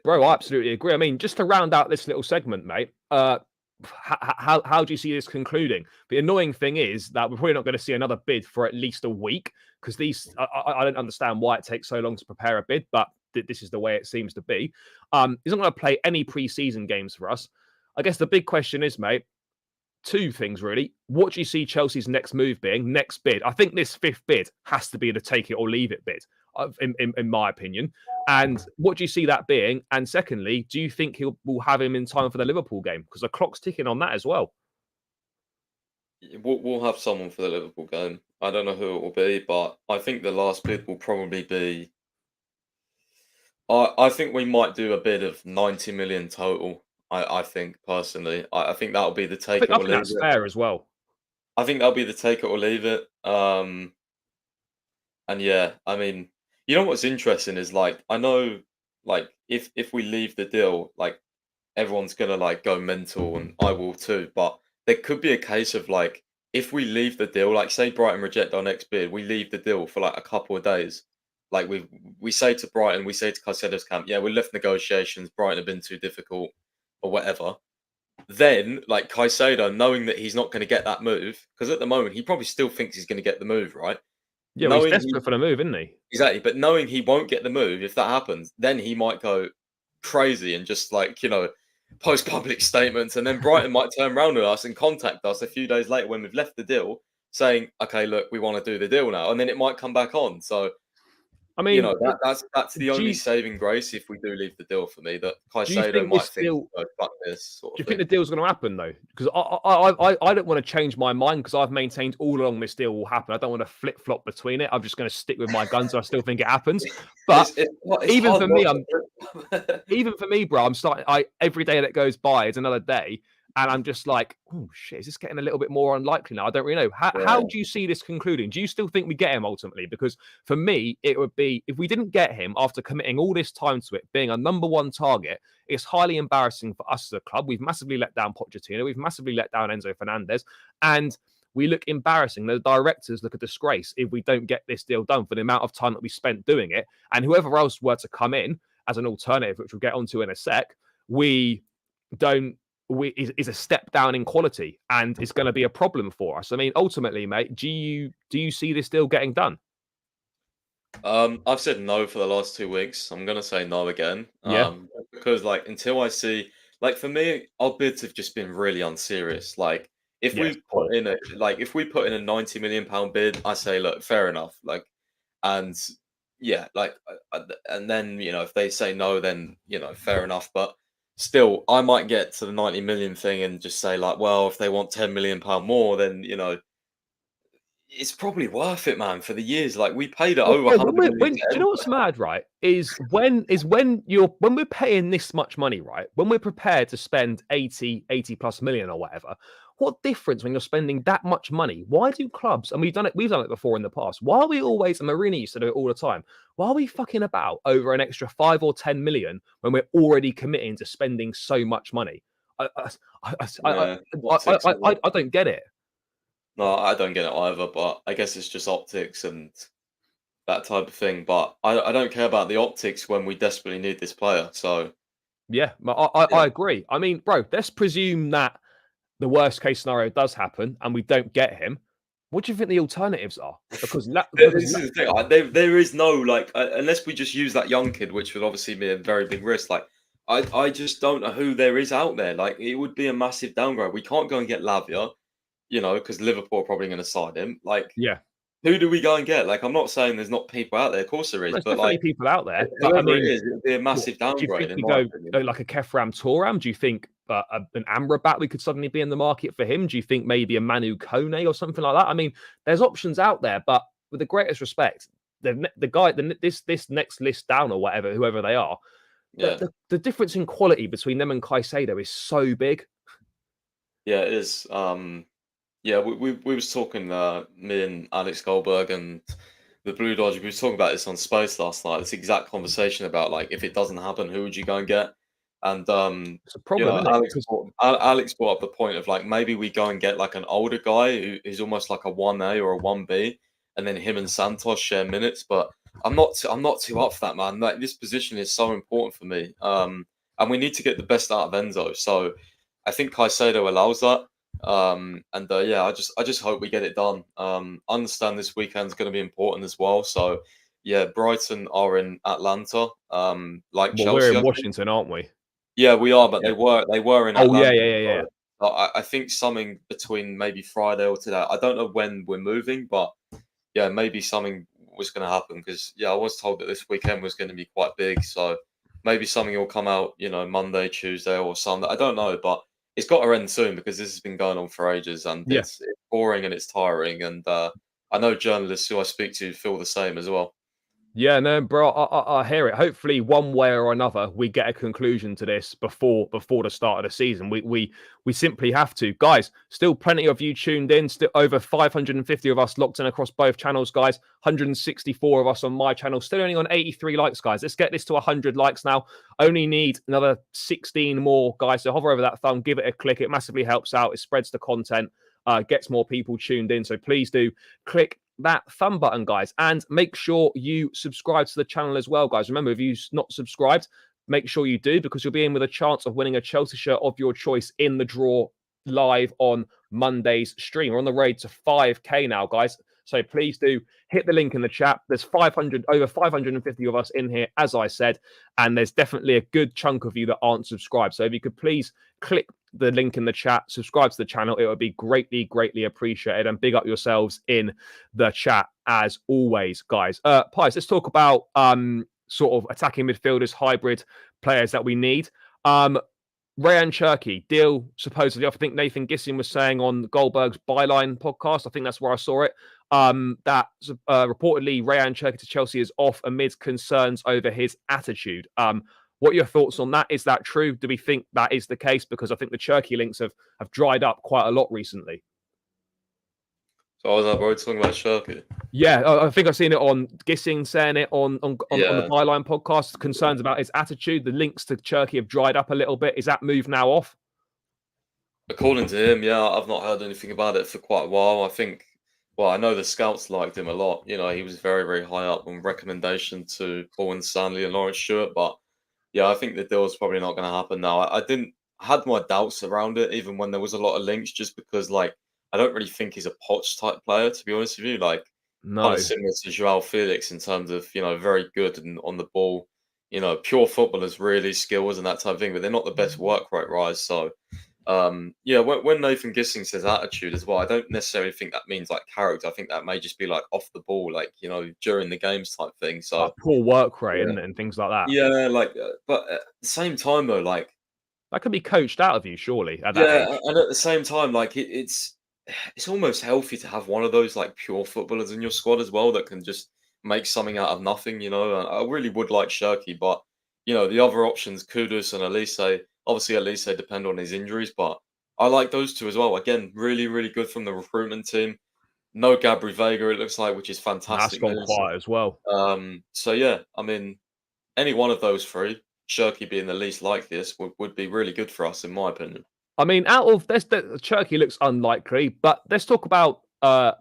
Bro, I absolutely agree. I mean, just to round out this little segment, mate, how do you see this concluding? The annoying thing is that we're probably not going to see another bid for at least a week, because I don't understand why it takes so long to prepare a bid, but this is the way it seems to be. He's not going to play any pre-season games for us. I guess the big question is, mate, two things really. What do you see Chelsea's next move being? Next bid. I think this fifth bid has to be the take it or leave it bid, in my opinion. And what do you see that being? And secondly, do you think we'll have him in time for the Liverpool game? Because the clock's ticking on that as well. We'll have someone for the Liverpool game. I don't know who it will be, but I think the last bid will probably be. I think we might do a bid of 90 million total. I think, personally, I think that'll be the take it or leave it. That's fair as well. I think that'll be the take it or leave it. And yeah, I mean, what's interesting is, like, I know, like, if we leave the deal, like, everyone's gonna, like, go mental, and I will too. But there could be a case of, like, if we leave the deal, like, say Brighton reject our next bid, we leave the deal for, like, a couple of days. Like, we say to Brighton, we say to Caicedo's camp, yeah, we left negotiations. Brighton have been too difficult, or whatever. Then, like, Caicedo, knowing that he's not going to get that move, because at the moment he probably still thinks he's going to get the move, right? Yeah, well, he's desperate for the move, isn't he? Exactly, but knowing he won't get the move, if that happens, then he might go crazy and just, like, post public statements, and then Brighton might turn around to us and contact us a few days later when we've left the deal, saying, okay, look, we want to do the deal now, and then it might come back on. So, I mean, that's the only saving grace if we do leave the deal, for me, that Caicedo might think, oh, fuck this. Do you think the deal's going to happen, though? Because I don't want to change my mind, because I've maintained all along this deal will happen. I don't want to flip flop between it. I'm just going to stick with my guns. I still think it happens. But even for me, bro, I'm starting. Every day that goes by is another day. And I'm just like, oh, shit, is this getting a little bit more unlikely now? I don't really know. How do you see this concluding? Do you still think we get him ultimately? Because for me, it would be, if we didn't get him after committing all this time to it, being a number one target, it's highly embarrassing for us as a club. We've massively let down Pochettino. We've massively let down Enzo Fernandez. And We look embarrassing. The directors look a disgrace if we don't get this deal done for the amount of time that we spent doing it. And whoever else were to come in as an alternative, which we'll get onto in a sec, is a step down in quality, and it's going to be a problem for us. I mean, ultimately, mate, do you see this deal getting done? I've said no for the last 2 weeks. I'm gonna say no again. Yeah. Because like until I see, like for me, our bids have just been really unserious. Like Yes. if we put in a 90 million pound bid, I say look, fair enough. Like, and yeah, like, and then if they say no, then fair enough. But still, I might get to the 90 million thing and just say like, well, if they want 10 million pound more, then it's probably worth it, man, for the years. Like we paid it over Yeah, 100 million do to you know what's mad, right? When we're paying this much money, right? When we're prepared to spend 80 plus million or whatever, what difference when you're spending that much money? Why do clubs, and we've done it before in the past, why are we always, and Marini used to do it all the time, why are we fucking about over an extra 5 or 10 million when we're already committing to spending so much money? I don't get it. No, I don't get it either, but I guess it's just optics and that type of thing. But I don't care about the optics when we desperately need this player. So Yeah, yeah, I agree. I mean, bro, let's presume that the worst case scenario does happen and we don't get him. What do you think the alternatives are? Because this is the thing. There is no like unless we just use that young kid, which would obviously be a very big risk. Like I just don't know who there is out there. Like it would be a massive downgrade. We can't go and get Lavia, because Liverpool are probably going to sign him. Like yeah, who do we go and get? Like I'm not saying there's not people out there. Of course there is, there's but definitely like people out there. But I whoever it mean, is, it would be a what, massive do you downgrade think in we my go opinion. like a Kefram Turam? Do you think an Amrabat we could suddenly be in the market for him? Do you think maybe a Manu Kone or something like that? I mean, there's options out there, but with the greatest respect, this next list down or whatever, whoever they are, Yeah. the difference in quality between them and Caicedo is so big. Yeah, it is. Yeah, we was talking, me and Alex Goldberg and the Blue Dodge. We was talking about this on Space last night. This exact conversation about like if it doesn't happen, who would you go and get? And It's a problem, isn't it? Because Alex brought up the point of like maybe we go and get like an older guy who's almost like a 1A or a 1B, and then him and Santos share minutes. But I'm not too up for that, man. Like this position is so important for me. And we need to get the best out of Enzo. So I think Caicedo allows that. And yeah, I just hope we get it done. I understand this weekend's going to be important as well. So yeah, Brighton are in Atlanta, like well, we're Chelsea, in I think. Washington, aren't we? Yeah, we are, but Yeah. they were in Oh yeah, Atlanta. yeah, yeah, yeah. So I think something between maybe Friday or today. I don't know when we're moving, but yeah, maybe something was going to happen because yeah, I was told that this weekend was going to be quite big. So maybe something will come out, Monday, Tuesday, or Sunday. I don't know, but it's got to end soon because this has been going on for ages and Yeah. it's boring and it's tiring. And I know journalists who I speak to feel the same as well. Yeah, no, bro, I hear it. Hopefully, one way or another, we get a conclusion to this before the start of the season. We simply have to, guys. Still, plenty of you tuned in. Still, over 550 of us locked in across both channels, guys. 164 of us on my channel. Still only on 83 likes, guys. Let's get this to 100 likes now. Only need another 16 more, guys. So hover over that thumb, give it a click. It massively helps out. It spreads the content, gets more people tuned in. So please do click that thumb button, guys, and make sure you subscribe to the channel as well, guys. Remember, if you're not subscribed, make sure you do, because you'll be in with a chance of winning a Chelsea shirt of your choice in the draw live on Monday's stream. We're on the road to 5k now, guys, so please do hit the link in the chat. There's over 550 of us in here, as I said, and there's definitely a good chunk of you that aren't subscribed. So if you could please click the link in the chat, subscribe to the channel, it would be greatly appreciated, and big up yourselves in the chat as always, guys. Pys, let's talk about sort of attacking midfielders, hybrid players that we need. Rayan Cherki deal, supposedly, I think Nathan Gissin was saying on Goldberg's Byline podcast, I think that's where I saw it, that reportedly Rayan Cherki to Chelsea is off amid concerns over his attitude. What are your thoughts on that? Is that true? Do we think that is the case? Because I think the Cherki links have dried up quite a lot recently. So I was like, we're talking about Cherki. Yeah, I think I've seen it on Gissing saying it on the Yeah. Byline podcast. Concerns about his attitude. The links to Cherki have dried up a little bit. Is that move now off? According to him, yeah, I've not heard anything about it for quite a while. I think, well, I know the scouts liked him a lot. You know, he was very, very high up on recommendation to Paul and Stanley and Lawrence Stewart. But yeah, I think the deal's probably not going to happen now. I had my doubts around it, even when there was a lot of links, just because, like, I don't really think he's a Poch type player, to be honest with you. Like, kind of No. similar to Joao Felix in terms of, very good and on the ball, pure footballers, really skills and that type of thing, but they're not the best work rate rise. So, yeah, when Nathan Gissing says attitude as well, I don't necessarily think that means like character. I think that may just be like off the ball, like during the games type thing. So Like poor work rate, yeah, isn't it? And things like that. yeah, like, but at the same time though, like, That could be coached out of you, surely, at that yeah, age. and at the same time, like, it's almost healthy to have one of those like pure footballers in your squad as well that can just make something out of nothing. And I really would like Cherki, but the other options, Kudus and Elise. Obviously, Elise depend on his injuries, but I like those two as well. Again, really, really good from the recruitment team. No Gabri Vega, it looks like, which is That's fantastic gone news. quiet as well. So yeah, I mean, any one of those three, Cherki being the least likeliest, would be really good for us, in my opinion. I mean, out of this, Cherki looks unlikely, but let's talk about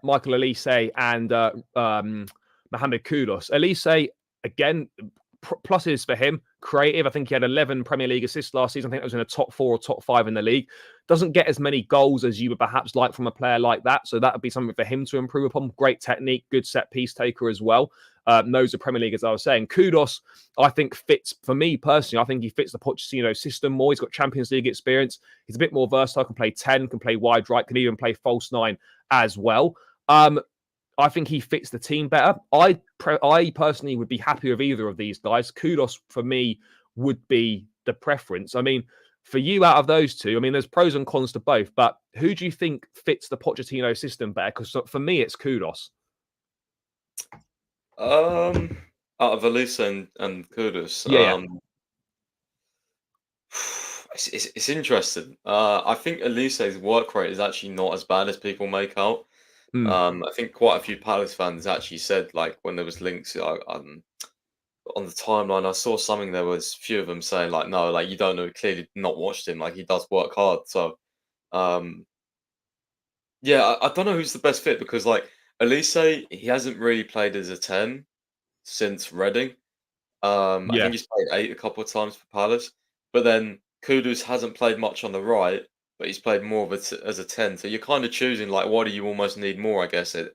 Michael Elise and Mohamed Kudus. Elise, again, pluses for him. Creative. I think he had 11 Premier League assists last season. I think it was in the top 4 or top 5 in the league. Doesn't get as many goals as you would perhaps like from a player like that. So that would be something for him to improve upon. Great technique, good set piece taker as well. Knows the Premier League, as I was saying. Kudus, I think, fits, for me personally, I think he fits the Pochettino system more. He's got Champions League experience. He's a bit more versatile, can play 10, can play wide right, can even play false 9 as well. I think he fits the team better. I personally would be happy with either of these guys. Kudus, for me, would be the preference. I mean, for you, out of those two, I mean, there's pros and cons to both, but who do you think fits the Pochettino system better? Because for me, it's Kudus. Um, Out of Elise and Kudus, Yeah, yeah. it's interesting. I think Elise's work rate is actually not as bad as people make out. Mm. I think quite a few Palace fans actually said, like, when there was links on the timeline, I saw something. There was a few of them saying like, no, like, you don't know, clearly not watched him. Like, he does work hard. So um, yeah, I don't know who's the best fit because, like, Elise, he hasn't really played as a 10 since Reading. I Yeah. think he's played 8 a couple of times for Palace, but then Kudus hasn't played much on the right, but he's played more of as a 10. So you're kind of choosing, like, what do you almost need more, I guess, a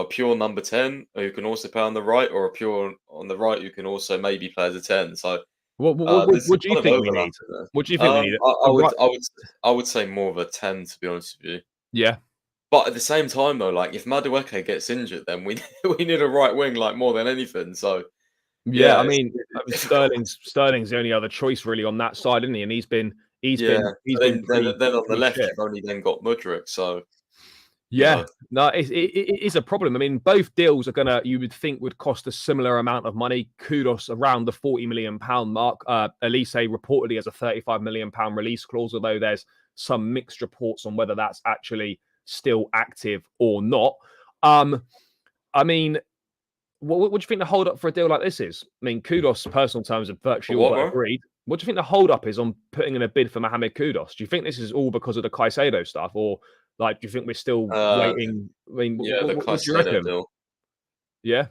pure number 10 who can also play on the right, or a pure on the right who can also maybe play as a 10. So there's some What do you kind of think we overlap need? in there. What do you think we need? I A would right? I would I would say more of a 10, to be honest with you. Yeah. But at the same time, though, like, if Madueke gets injured, then we we need a right wing, like, more than anything. So Yeah, yeah, I it's mean, difficult. Sterling's the only other choice really on that side, isn't he? And Yeah, he's but been then on the pretty left, shit. you've only then got Mudryk, so, you Yeah, know. no, it is a problem. I mean, both deals are gonna, you would think, would cost a similar amount of money. Kudos around the £40 million mark. Elise reportedly has a £35 million release clause, although there's some mixed reports on whether that's actually still active or not. I mean, what do you think the hold up for a deal like this is? I mean, Kudos, personal terms, are For virtually all what, but bro? agreed. What do you think the hold up is on putting in a bid for Mohamed Kudos? Do you think this is all because of the Caicedo stuff, or like, do you think we're still Uh, waiting? I mean, yeah, the what do you Caicedo reckon? deal. Yeah.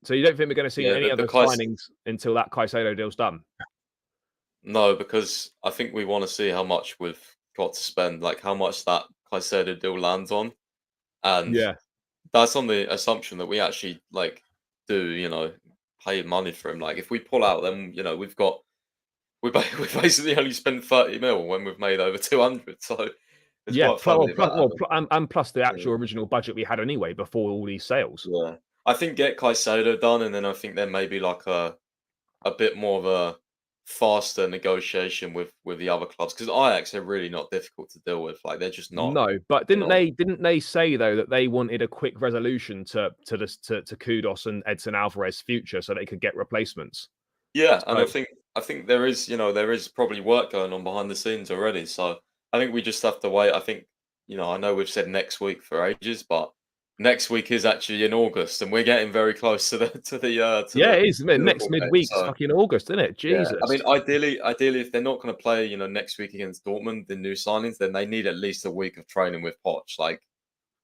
So you don't think we're going to see Yeah, any the other Caice signings until that Caicedo deal's done? no, because I think we wanna see how much we've got to spend, like, how much that Caicedo deal lands on, and Yeah. that's on the assumption that we actually, like, do, pay money for him. Like, if we pull out, then, we basically only spent 30 mil when we've made over 200, so it's Yeah. quite funny about that, but And plus the yeah. actual original budget we had anyway before all these sales. Yeah. I think get Caicedo done, and then I think there may be like a bit more of a faster negotiation with the other clubs because Ajax are really not difficult to deal with. Like, they're just not, No, but you know. didn't they say though that they wanted a quick resolution to Kudos and Edson Alvarez's future so they could get replacements? Yeah, and So I think there is probably work going on behind the scenes already. So I think we just have to wait. I think, I know we've said next week for ages, but next week is actually in August, and we're getting very close to Yeah, the it is. Man, next Liverpool game. midweek's So fucking August, isn't it? yeah, I Jesus. mean, ideally, if they're not going to play, next week against Dortmund, the new signings, then they need at least a week of training with Poch. Like,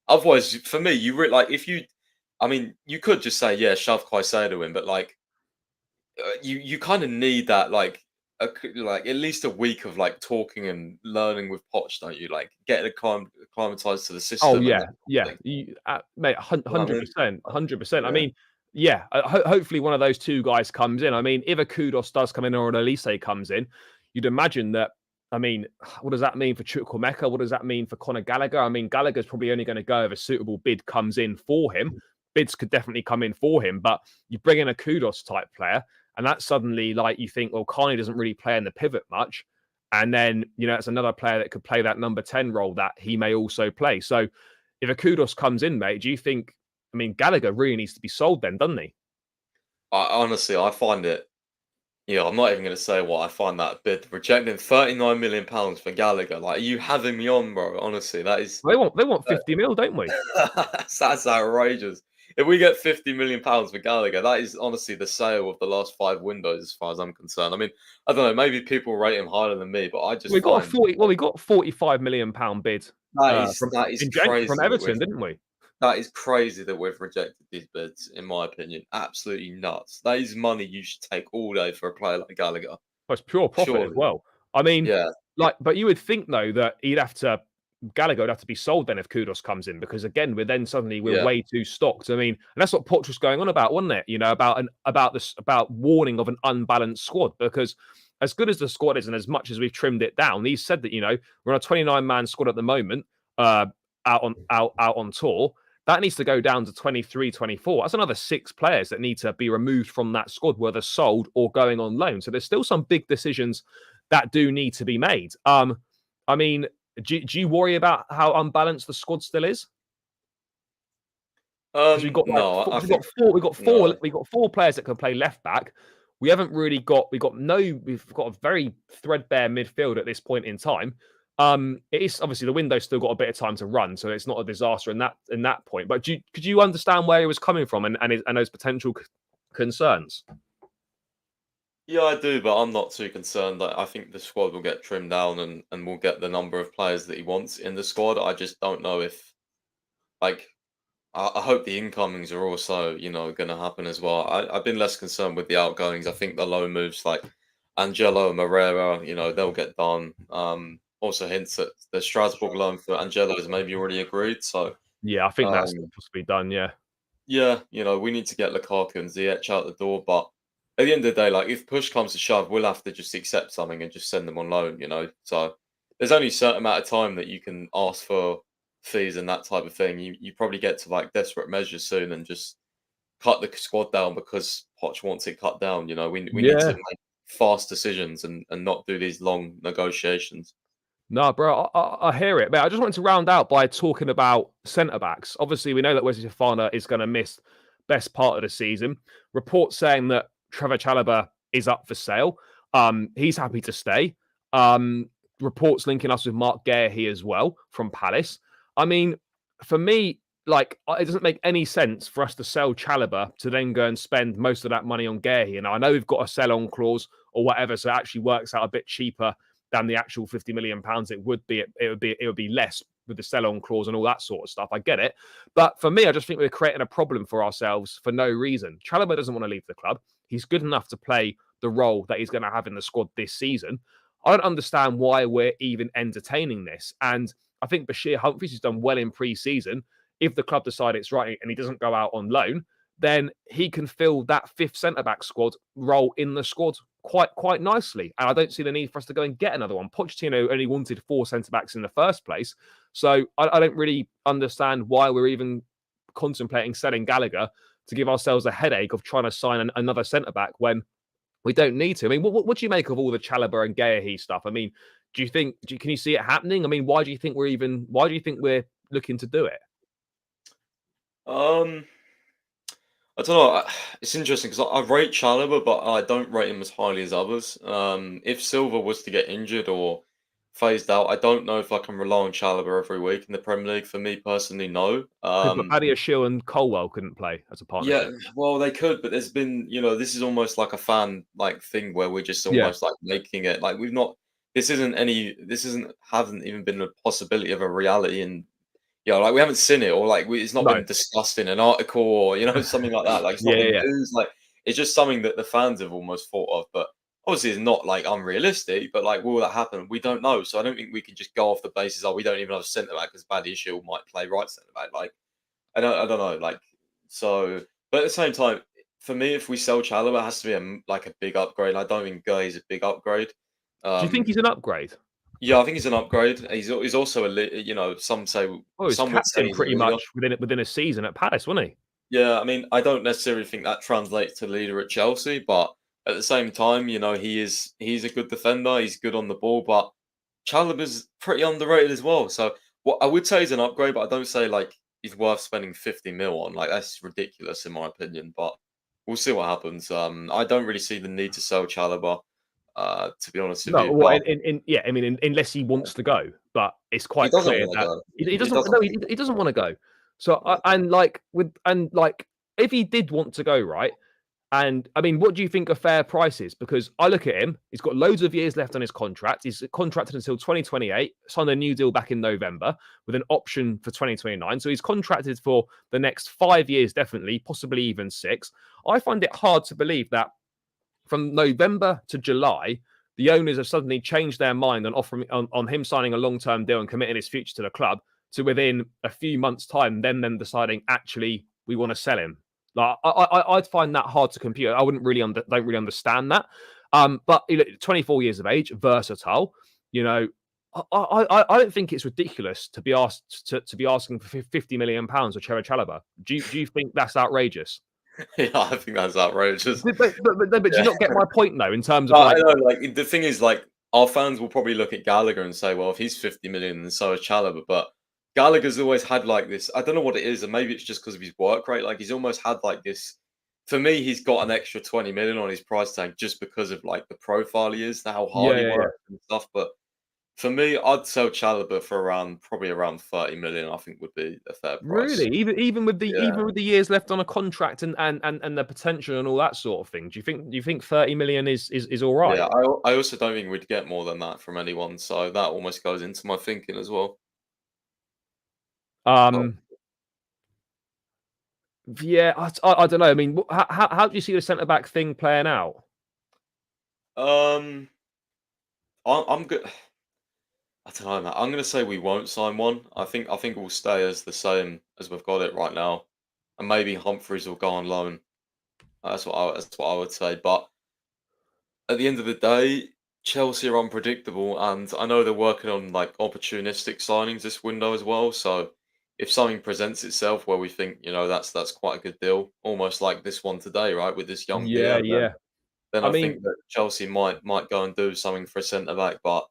otherwise, for me, like if you, I mean, you could just say, yeah, shove Caicedo in, but like, you kind of need that, like, like at least a week of like talking and learning with Poch, don't you? Like, getting acclimatized to the Oh system and yeah, that yeah, thing. mate, You know what I mean? 100%, 100%. I Yeah. mean, yeah, hopefully one of those two guys comes in. I mean, if a Kudos does come in or an Elise comes in, you'd imagine that. I mean, what does that mean for Chukwuemeka? What does that mean for Conor Gallagher? I mean, Gallagher's probably only going to go if a suitable bid comes in for him. Bids could definitely come in for him, but you bring in a Kudos type player, and that's suddenly like you think, well, Carney doesn't really play in the pivot much. And then, it's another player that could play that number 10 role that he may also play. So if a Kudos comes in, mate, do you think, I mean, Gallagher really needs to be sold then, doesn't he? Honestly, I find it. Yeah, I'm not even going to say what I find that bid. Rejecting £39 million for Gallagher. Like, are you having me on, bro? Honestly, that is They want uh, 50 mil, don't we? that's outrageous. If we get £50 million for Gallagher, that is honestly the sale of the last 5 windows, as far as I'm concerned. I mean, I don't know. Maybe people rate him higher than me, but I just We got a find 40, well, we got £45 million bid from that is from crazy that Everton, didn't we? we've rejected these bids. In my opinion, absolutely nuts. That is money you should take all day for a player like Gallagher. Well, it's pure profit as Surely, well. I mean, yeah, like, but you would think though that Gallagher would have to be sold then if Kudos comes in because again we're yeah. way too stocked. I mean, and that's what Poch was going on about, wasn't it? About warning of an unbalanced squad because as good as the squad is and as much as we've trimmed it down, he said that we're on a 29-man squad at the moment, out on tour. That needs to go down to 23, 24. That's another 6 players that need to be removed from that squad, whether sold or going on loan. So there's still some big decisions that do need to be made. I mean, do you worry about how unbalanced the squad still is? Because we've got like No, I we've got think four we've got four no. we've got 4 players that can play left back. We haven't really got we've got a very threadbare midfield at this point in time. It is obviously the window's still got a bit of time to run, so it's not a disaster in that point. But could you understand where he was coming from and those potential concerns? Yeah, I do, but I'm not too concerned. Like, I think the squad will get trimmed down and will get the number of players that he wants in the squad. I just don't know if, like, I hope the incomings are also, going to happen as well. I've been less concerned with the outgoings. I think the low moves like Angelo and Moreira, they'll get done. Also hints that the Strasbourg loan for Angelo is maybe already agreed. So, Yeah, I think that's um, possibly done. Yeah. yeah, we need to get Lukaku and Ziyech out the door. But at the end of the day, like if push comes to shove, we'll have to just accept something and just send them on loan. So there's only a certain amount of time that you can ask for fees and that type of thing. You probably get to like desperate measures soon and just cut the squad down because Poch wants it cut down. We need to Yeah. make fast decisions and not do these long negotiations. No, bro, I hear it. But I just wanted to round out by talking about centre backs. Obviously, we know that Wesley Fofana is going to miss best part of the season. Reports saying that Trevor Chalobah is up for sale. He's happy to stay. Reports linking us with Mark Guehi as well from Palace. I mean, for me, like it doesn't make any sense for us to sell Chalobah to then go and spend most of that money on Guehi. And I know we've got a sell-on clause or whatever, so it actually works out a bit cheaper than the actual £50 million it would be. It would be less with the sell-on clause and all that sort of stuff. I get it, but for me, I just think we're creating a problem for ourselves for no reason. Chalobah doesn't want to leave the club. He's good enough to play the role that he's going to have in the squad this season. I don't understand why we're even entertaining this. And I think Bashir Humphries has done well in pre-season. If the club decide it's right and he doesn't go out on loan, then he can fill that fifth centre back squad role in the squad quite nicely. And I don't see the need for us to go and get another one. Pochettino only wanted 4 centre backs in the first place. So I don't really understand why we're even contemplating selling Gallagher to give ourselves a headache of trying to sign another centre back when we don't need to. I mean, what do you make of all the Chalobah and Guehi stuff? I mean, can you see it happening? I mean, why do you think we're looking to do it? Um, I don't know. It's interesting because I rate Chalobah, but I don't rate him as highly as others. If Silva was to get injured or phased out. I don't know if I can rely on Chalobah every week in the Premier League. For me personally, no. But Badiashile and Colwell couldn't play as a Yeah, partnership. well, they could, but there's been, this is almost like a fan like thing where we're just Yeah. almost like making it like we've not. This isn't haven't even been a possibility of a reality, and like we haven't seen it, or like it's not No. been discussed in an article, or something like that. Like it's not Yeah, been yeah. news. Like it's just something that the fans have almost thought of, but obviously it's not like unrealistic. But like, will that happen? We don't know. So I don't think we can just go off the basis. Oh, we don't even have a centre back because Badiashile might play right centre back. Like I don't know. Like so, but at the same time, for me, if we sell Chalobah, it has to be like a big upgrade. I don't think Guy's a big upgrade. Do you think Um, he's an upgrade? yeah, I think he's an upgrade. He's also Oh, he's some would say captain he's a pretty leader. much within a season at Palace, wasn't he? Yeah, I mean, I don't necessarily think that translates to leader at Chelsea, but at the same time, he's a good defender. He's good on the ball, but Chalobah's pretty underrated as well. So what I would say is an upgrade, but I don't say like he's worth spending 50 mil on. Like that's ridiculous in my opinion. But we'll see what happens. I don't really see the need to sell Chalobah, to be honest with No, you. well, But yeah, I mean, unless he wants to go, but it's he quite doesn't clear want to that go. he He doesn't. doesn't No, want he doesn't want to go. So, to. if he did want to go, right? And I mean, what do you think a fair price is? Because I look at him, he's got loads of years left on his contract. He's contracted until 2028, signed a new deal back in November with an option for 2029. So he's contracted for the next 5 years, definitely, possibly even 6. I find it hard to believe that from November to July, the owners have suddenly changed their mind on offering on him signing a long-term deal and committing his future to the club to within a few months' time, then them deciding actually we want to sell him. Like I'd find that hard to compute. I wouldn't really don't really understand that. But 24 years of age, versatile. You know, I don't think it's ridiculous to be asked to be asking for 50 million pounds for Chalobah. Do you think that's outrageous? Yeah, I think that's outrageous. But do you Yeah. not get my point though? In terms of No, I like, know, like, the thing is, like, our fans will probably look at Gallagher and say, "Well, if he's 50 million, then so is Chalobah." But Gallagher's always had, like, this I don't know what it is, and maybe it's just because of his work rate, like, he's almost had, like, this for me, he's got an extra 20 million on his price tag just because of, like, the profile he is, how hard yeah, he yeah, yeah. works and stuff, but for me, I'd sell Chalobah for probably around 30 million, I think would be a fair price. Really, even with the Yeah. years left on a contract and the potential and all that sort of thing, do you think 30 million is all right? Yeah, I also don't think we'd get more than that from anyone, so that almost goes into my thinking as well. Oh. Um, yeah, I don't know. I mean, how do you see the centre back thing playing out? Um, I'm good. I don't know, man. I'm gonna say we won't sign one. I think we'll stay as the same as we've got it right now, and maybe Humphreys will go on loan. That's what I would say. But at the end of the day, Chelsea are unpredictable, and I know they're working on like opportunistic signings this window as well. So if something presents itself where we think that's quite a good deal, almost like this one today, right, with this young Yeah, deal, then yeah. then I I think mean, that Chelsea might go and do something for a centre back, but.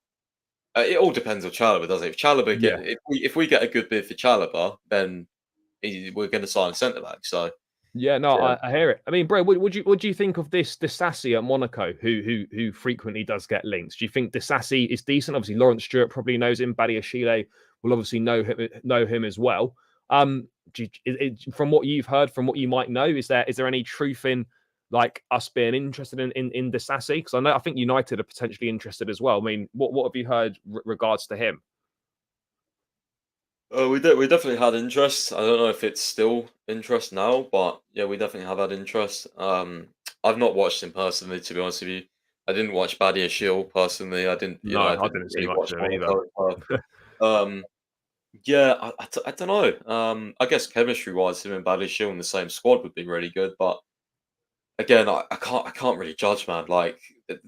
It all depends on Chalobah, doesn't it? yeah. If we get a good bid for Chalobah, then we're going to sign a centre back. So Yeah, no, yeah, I hear it. I mean, bro, what do you think of this Disassi at Monaco, who frequently does get links? Do you think Disassi is decent? Obviously, Lawrence Stewart probably knows him. Badiashile will obviously know him as well. From what you've heard, from what you might know, is there any truth in like us being interested in Disassi? Because I think United are potentially interested as well. I mean, what have you heard regards to him? we definitely had interest. I don't know if it's still interest now, but yeah, we definitely have had interest. I've not watched him personally, to be honest with you. I didn't watch Badia Shield personally. No, I I didn't didn't see really much watch of him either. Monaco. Um, yeah, I don't know. I guess chemistry wise, him and Badia Shield in the same squad would be really good, but again, I can't really judge, man. Like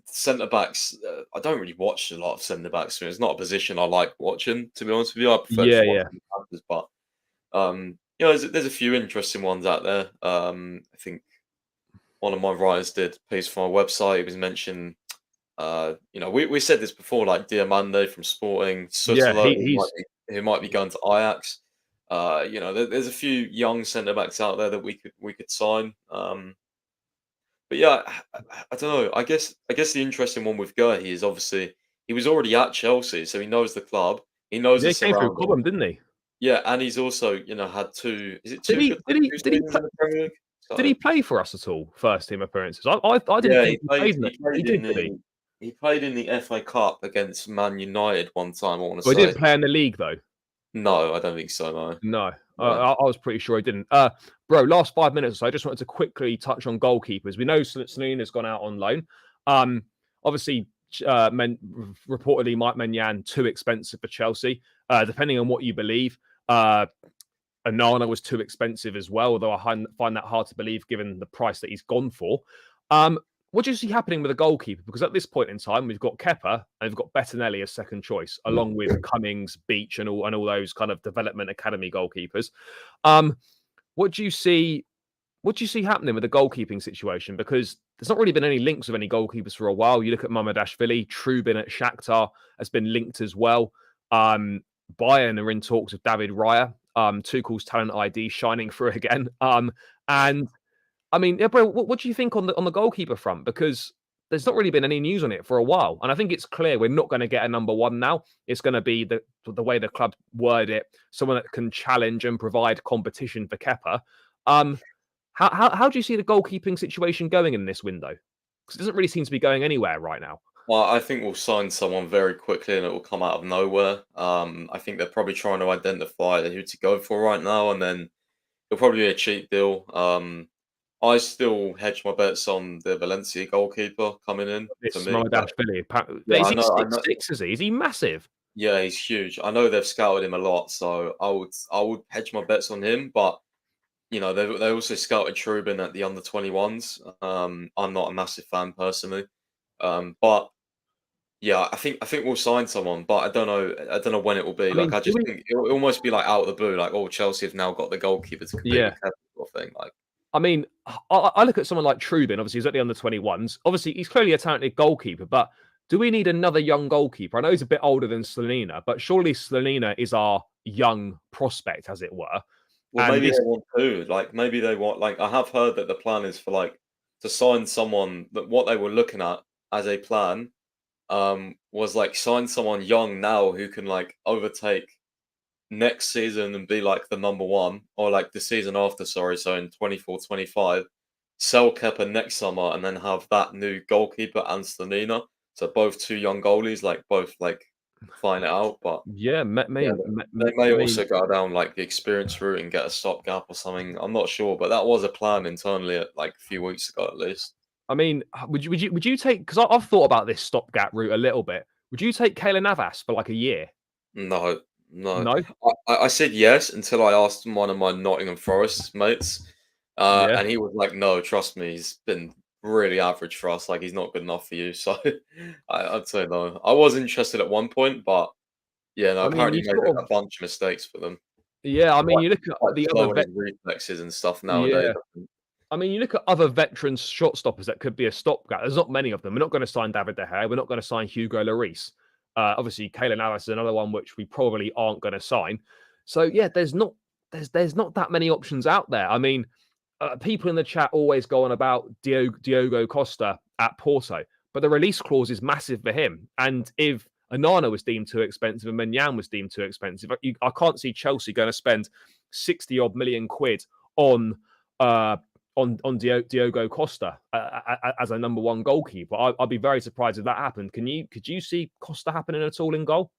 centre backs, I don't really watch a lot of centre backs. It's not a position I like watching, to be honest with you. I prefer Yeah, just yeah, watching the Panthers, but there's a few interesting ones out there. I think one of my writers did a piece for my website. It was mentioned. We said this before, like Diamande from Sporting, yeah. Sutalo, who might be going to Ajax. There's a few young centre backs out there that we could sign. But yeah, I don't know. I guess the interesting one with Gertie is obviously he was already at Chelsea, so he knows the club. He knows Yeah, the he came through surroundings. Cobham, didn't he? Yeah, and he's also, had Did two he? good Did he? two Did he? seasons in the Premier League? Did he So play for us at all? First team appearances. I didn't yeah, think he played in it. he He played in did, did he? the FA Cup against Man United one time, I wanna Well, he didn't say. play in the league though. No, I don't think so, no. No, No. I was pretty sure he didn't. Bro, last 5 minutes or so, I just wanted to quickly touch on goalkeepers. We know Salina's gone out on loan. Obviously, reportedly Mike Maignan too expensive for Chelsea. Depending on what you believe, Onana was too expensive as well. Although I find that hard to believe given the price that he's gone for. What do you see happening with a goalkeeper? Because at this point in time, we've got Kepa and we've got Bettinelli as second choice, along with Cummings, Beach, and all those kind of development academy goalkeepers. What do you see? What do you see happening with the goalkeeping situation? Because there's not really been any links with any goalkeepers for a while. You look at Mamardashvili, Trubin at Shakhtar has been linked as well. Bayern are in talks with David Raya. Tuchel's talent ID shining through again. And I mean, yeah, bro, what do you think on the goalkeeper front? Because there's not really been any news on it for a while, and I think it's clear we're not going to get a number one now. It's going to be the way the club word it, someone that can challenge and provide competition for Kepa. How do you see the goalkeeping situation going in this window? Because it doesn't really seem to be going anywhere right now. Well, I think we'll sign someone very quickly and it will come out of nowhere. I think they're probably trying to identify who to go for right now, and then it'll probably be a cheap deal. I still hedge my bets on the Valencia goalkeeper coming in for It's me. But Mamardashvili. yeah, Is I he know, I six know. six? Is he? Is he massive? Yeah, he's huge. I know they've scouted him a lot, so I would hedge my bets on him. But they also scouted Trubin at the under 21s. I'm not a massive fan personally, but yeah, I think we'll sign someone, but I don't know when it will be. I Like mean, I do just we? think it'll almost be like out of the blue, like oh Chelsea have now got the goalkeeper to compete Yeah. with Kevin sort of thing. Like I mean, I look at someone like Trubin. Obviously, he's at the under 21s. Obviously, he's clearly a talented goalkeeper, but do we need another young goalkeeper? I know he's a bit older than Slonina, but surely Slonina is our young prospect, as it were. well And maybe this, they want to, like maybe they want like I have heard that the plan is for like to sign someone that what they were looking at as a plan was like sign someone young now who can like overtake next season and be like the number one, or like the season after, sorry, so in 24-25, sell Kepa next summer and then have that new goalkeeper and Stanina. So both two young goalies, like both like fine it out. But yeah, yeah, they may also go down like the experience route and get a stopgap or something. I'm not sure, but that was a plan internally at like a few weeks ago at least. I mean, would you take? Because I've thought about this stopgap route a little bit. Would you take Kayla Navas for like a year? No, no. No. I said yes until I asked one of my Nottingham Forest mates, Yeah. and he was like, "No, trust me, he's been really average for us. Like, he's not good enough for you." So I'd say no. I was interested at one point, but yeah, no. I mean, Apparently, you he made sort a of. bunch of mistakes for them. Yeah. I mean, Quite, you look at quite the other slow on vet. his reflexes and stuff nowadays. Yeah. I mean, you look at other veteran shot stoppers that could be a stopgap. There's not many of them. We're not going to sign David De Gea. We're not going to sign Hugo Lloris. Obviously, Kayla Navas is another one which we probably aren't going to sign. So yeah, there's not that many options out there. I mean, people in the chat always go on about Diogo Costa at Porto, but the release clause is massive for him. And if Onana was deemed too expensive and Maignan was deemed too expensive, I can't see Chelsea going to spend 60 odd million quid on uh, Diogo Costa as a number one goalkeeper. I'd be very surprised if that happened. Could you see Costa happening at all in goal?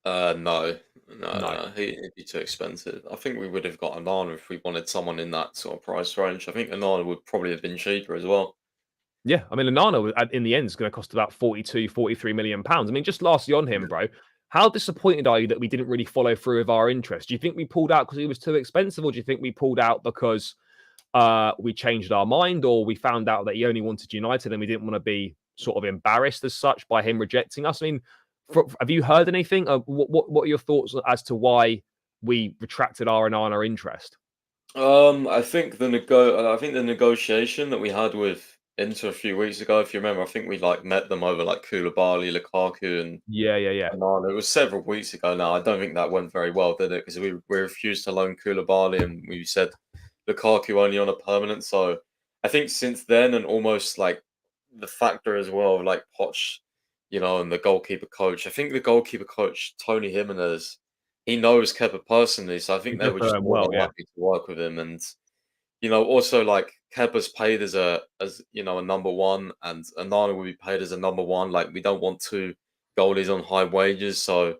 No, no, No. no. He'd be too expensive. I think we would have got Anana if we wanted someone in that sort of price range. I think Anana would probably have been cheaper as well. Yeah, I mean, Onana in the end is going to cost about 42, 43 million pounds. I mean, just lastly on him, bro, how disappointed are you that we didn't really follow through with our interest? Do you think we pulled out because he was too expensive, or do you think we pulled out because we changed our mind, or we found out that he only wanted United and we didn't want to be sort of embarrassed as such by him rejecting us? I mean, have you heard anything? What are your thoughts as to why we retracted our Onana interest? I think the negotiation that we had with Inter a few weeks ago, if you remember, I think we like met them over like Koulibaly, Lukaku, and Yeah, yeah, yeah. Onana. It was several weeks ago now. I don't think that went very well, did it? Because we refused to loan Koulibaly and we said Lukaku only on a permanent. So I think since then, and almost like the factor as well, like Poch, and the goalkeeper coach. I think the goalkeeper coach, Tony Jimenez, he knows Kepa personally, so I He think they does were know just him more well, than yeah. happy to work with him. And also like Kepa's paid as a number one, and Anana will be paid as a number one. Like we don't want two goalies on high wages, so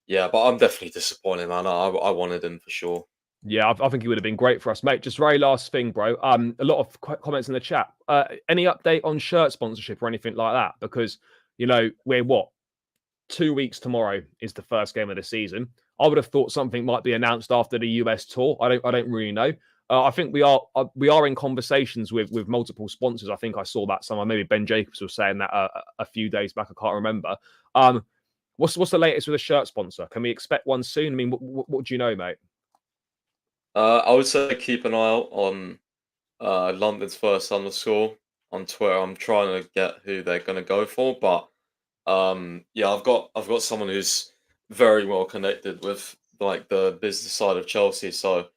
yeah. But I'm definitely disappointed, man. I wanted him for sure. Yeah, I think he would have been great for us, mate. Just very last thing, bro. A lot of comments in the chat. Any update on shirt sponsorship or anything like that? Because we're what 2 weeks tomorrow is the first game of the season. I would have thought something might be announced after the US tour. I don't really know. I think we are in conversations with multiple sponsors. I think I saw that somewhere. Maybe Ben Jacobs was saying that a few days back. I can't remember. What's the latest with a shirt sponsor? Can we expect one soon? I mean, what do you know, mate? I would say keep an eye out on London's first underscore on Twitter. I'm trying to get who they're going to go for, but yeah, I've got someone who's very well connected with like the business side of Chelsea. So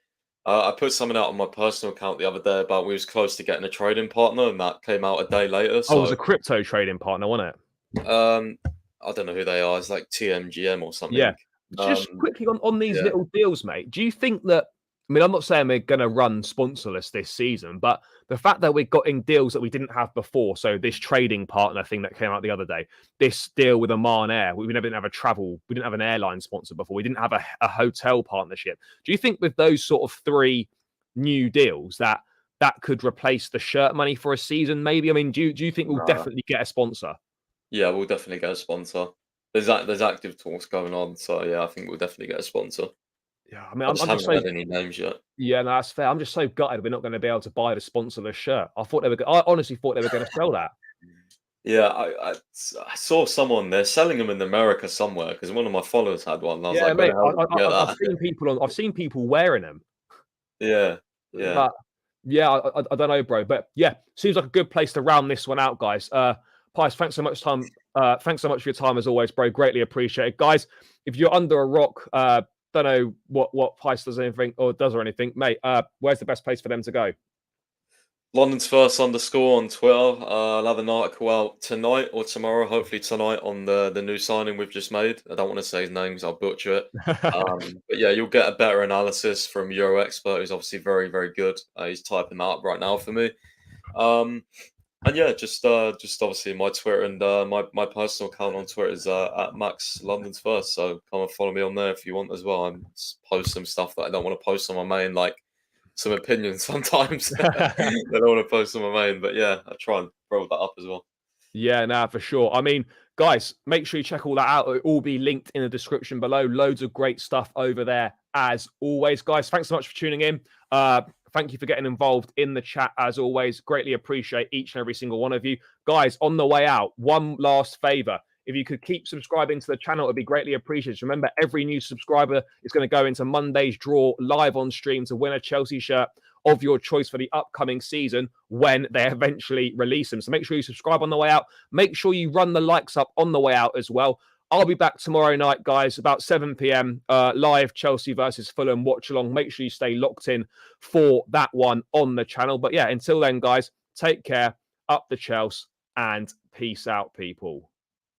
I put something out on my personal account the other day about we was close to getting a trading partner, and that came out a day later. Oh, it was a So crypto trading partner, wasn't it? um, I don't know who they are. It's like TMGM or Yeah. something. Just quickly on these Yeah. little deals, mate. Do you think that? I mean, I'm not saying we're going to run sponsorless this season, but the fact that we're getting deals that we didn't have before, so this trading partner thing that came out the other day, this deal with Oman Air, we never didn't have we didn't have an airline sponsor before, we didn't have a hotel partnership. Do you think with those sort of three new deals that could replace the shirt money for a season? Maybe. I mean, do you think we'll Nah. definitely get a sponsor? Yeah, we'll definitely get a sponsor. There's active talks going on, so yeah, I think we'll definitely get a sponsor. Yeah, I mean, I just I'm just haven't so had any names yet. yeah, no, that's fair. I'm just so gutted we're not going to be able to buy the sponsorless shirt. I honestly thought they were going to sell that. Yeah, I saw someone they're selling them in America somewhere because one of my followers had one, and I was Yeah, like, "Where mate. the hell did you get I've that?" seen I've seen people wearing them, Yeah, yeah. but yeah, I don't know, bro. But yeah, seems like a good place to round this one out, guys. Pies, thanks so much thanks so much for your time as always, bro. Greatly appreciated, guys. If you're under a rock, don't know what Pies does anything or anything, mate. Where's the best place for them to go? London's first underscore on Twitter. I'll have an article out tonight or tomorrow, hopefully tonight, on the new signing we've just made. I don't want to say his name because I'll butcher it. But yeah, you'll get a better analysis from Euro Expert, who's obviously very, very good. He's typing that up right now for me. And yeah, just obviously my Twitter and my personal account on Twitter is at Max London's First. So come and follow me on there if you want as well. I post some stuff that I don't want to post on my main, like some opinions sometimes. I don't want to post on my main, but yeah, I try and roll that up as well. Yeah, nah, for sure. I mean, guys, make sure you check all that out. It'll all be linked in the description below. Loads of great stuff over there as always. Guys, thanks so much for tuning in. Thank you for getting involved in the chat as always. Greatly appreciate each and every single one of you. Guys, on the way out, one last favor. If you could keep subscribing to the channel, it'd be greatly appreciated. Remember, every new subscriber is going to go into Monday's draw live on stream to win a Chelsea shirt of your choice for the upcoming season when they eventually release them. So make sure you subscribe on the way out. Make sure you run the likes up on the way out as well. I'll be back tomorrow night, guys, about 7 p.m. Live Chelsea versus Fulham watch along. Make sure you stay locked in for that one on the channel. But yeah, until then, guys, take care, up the Chelsea, and peace out, people.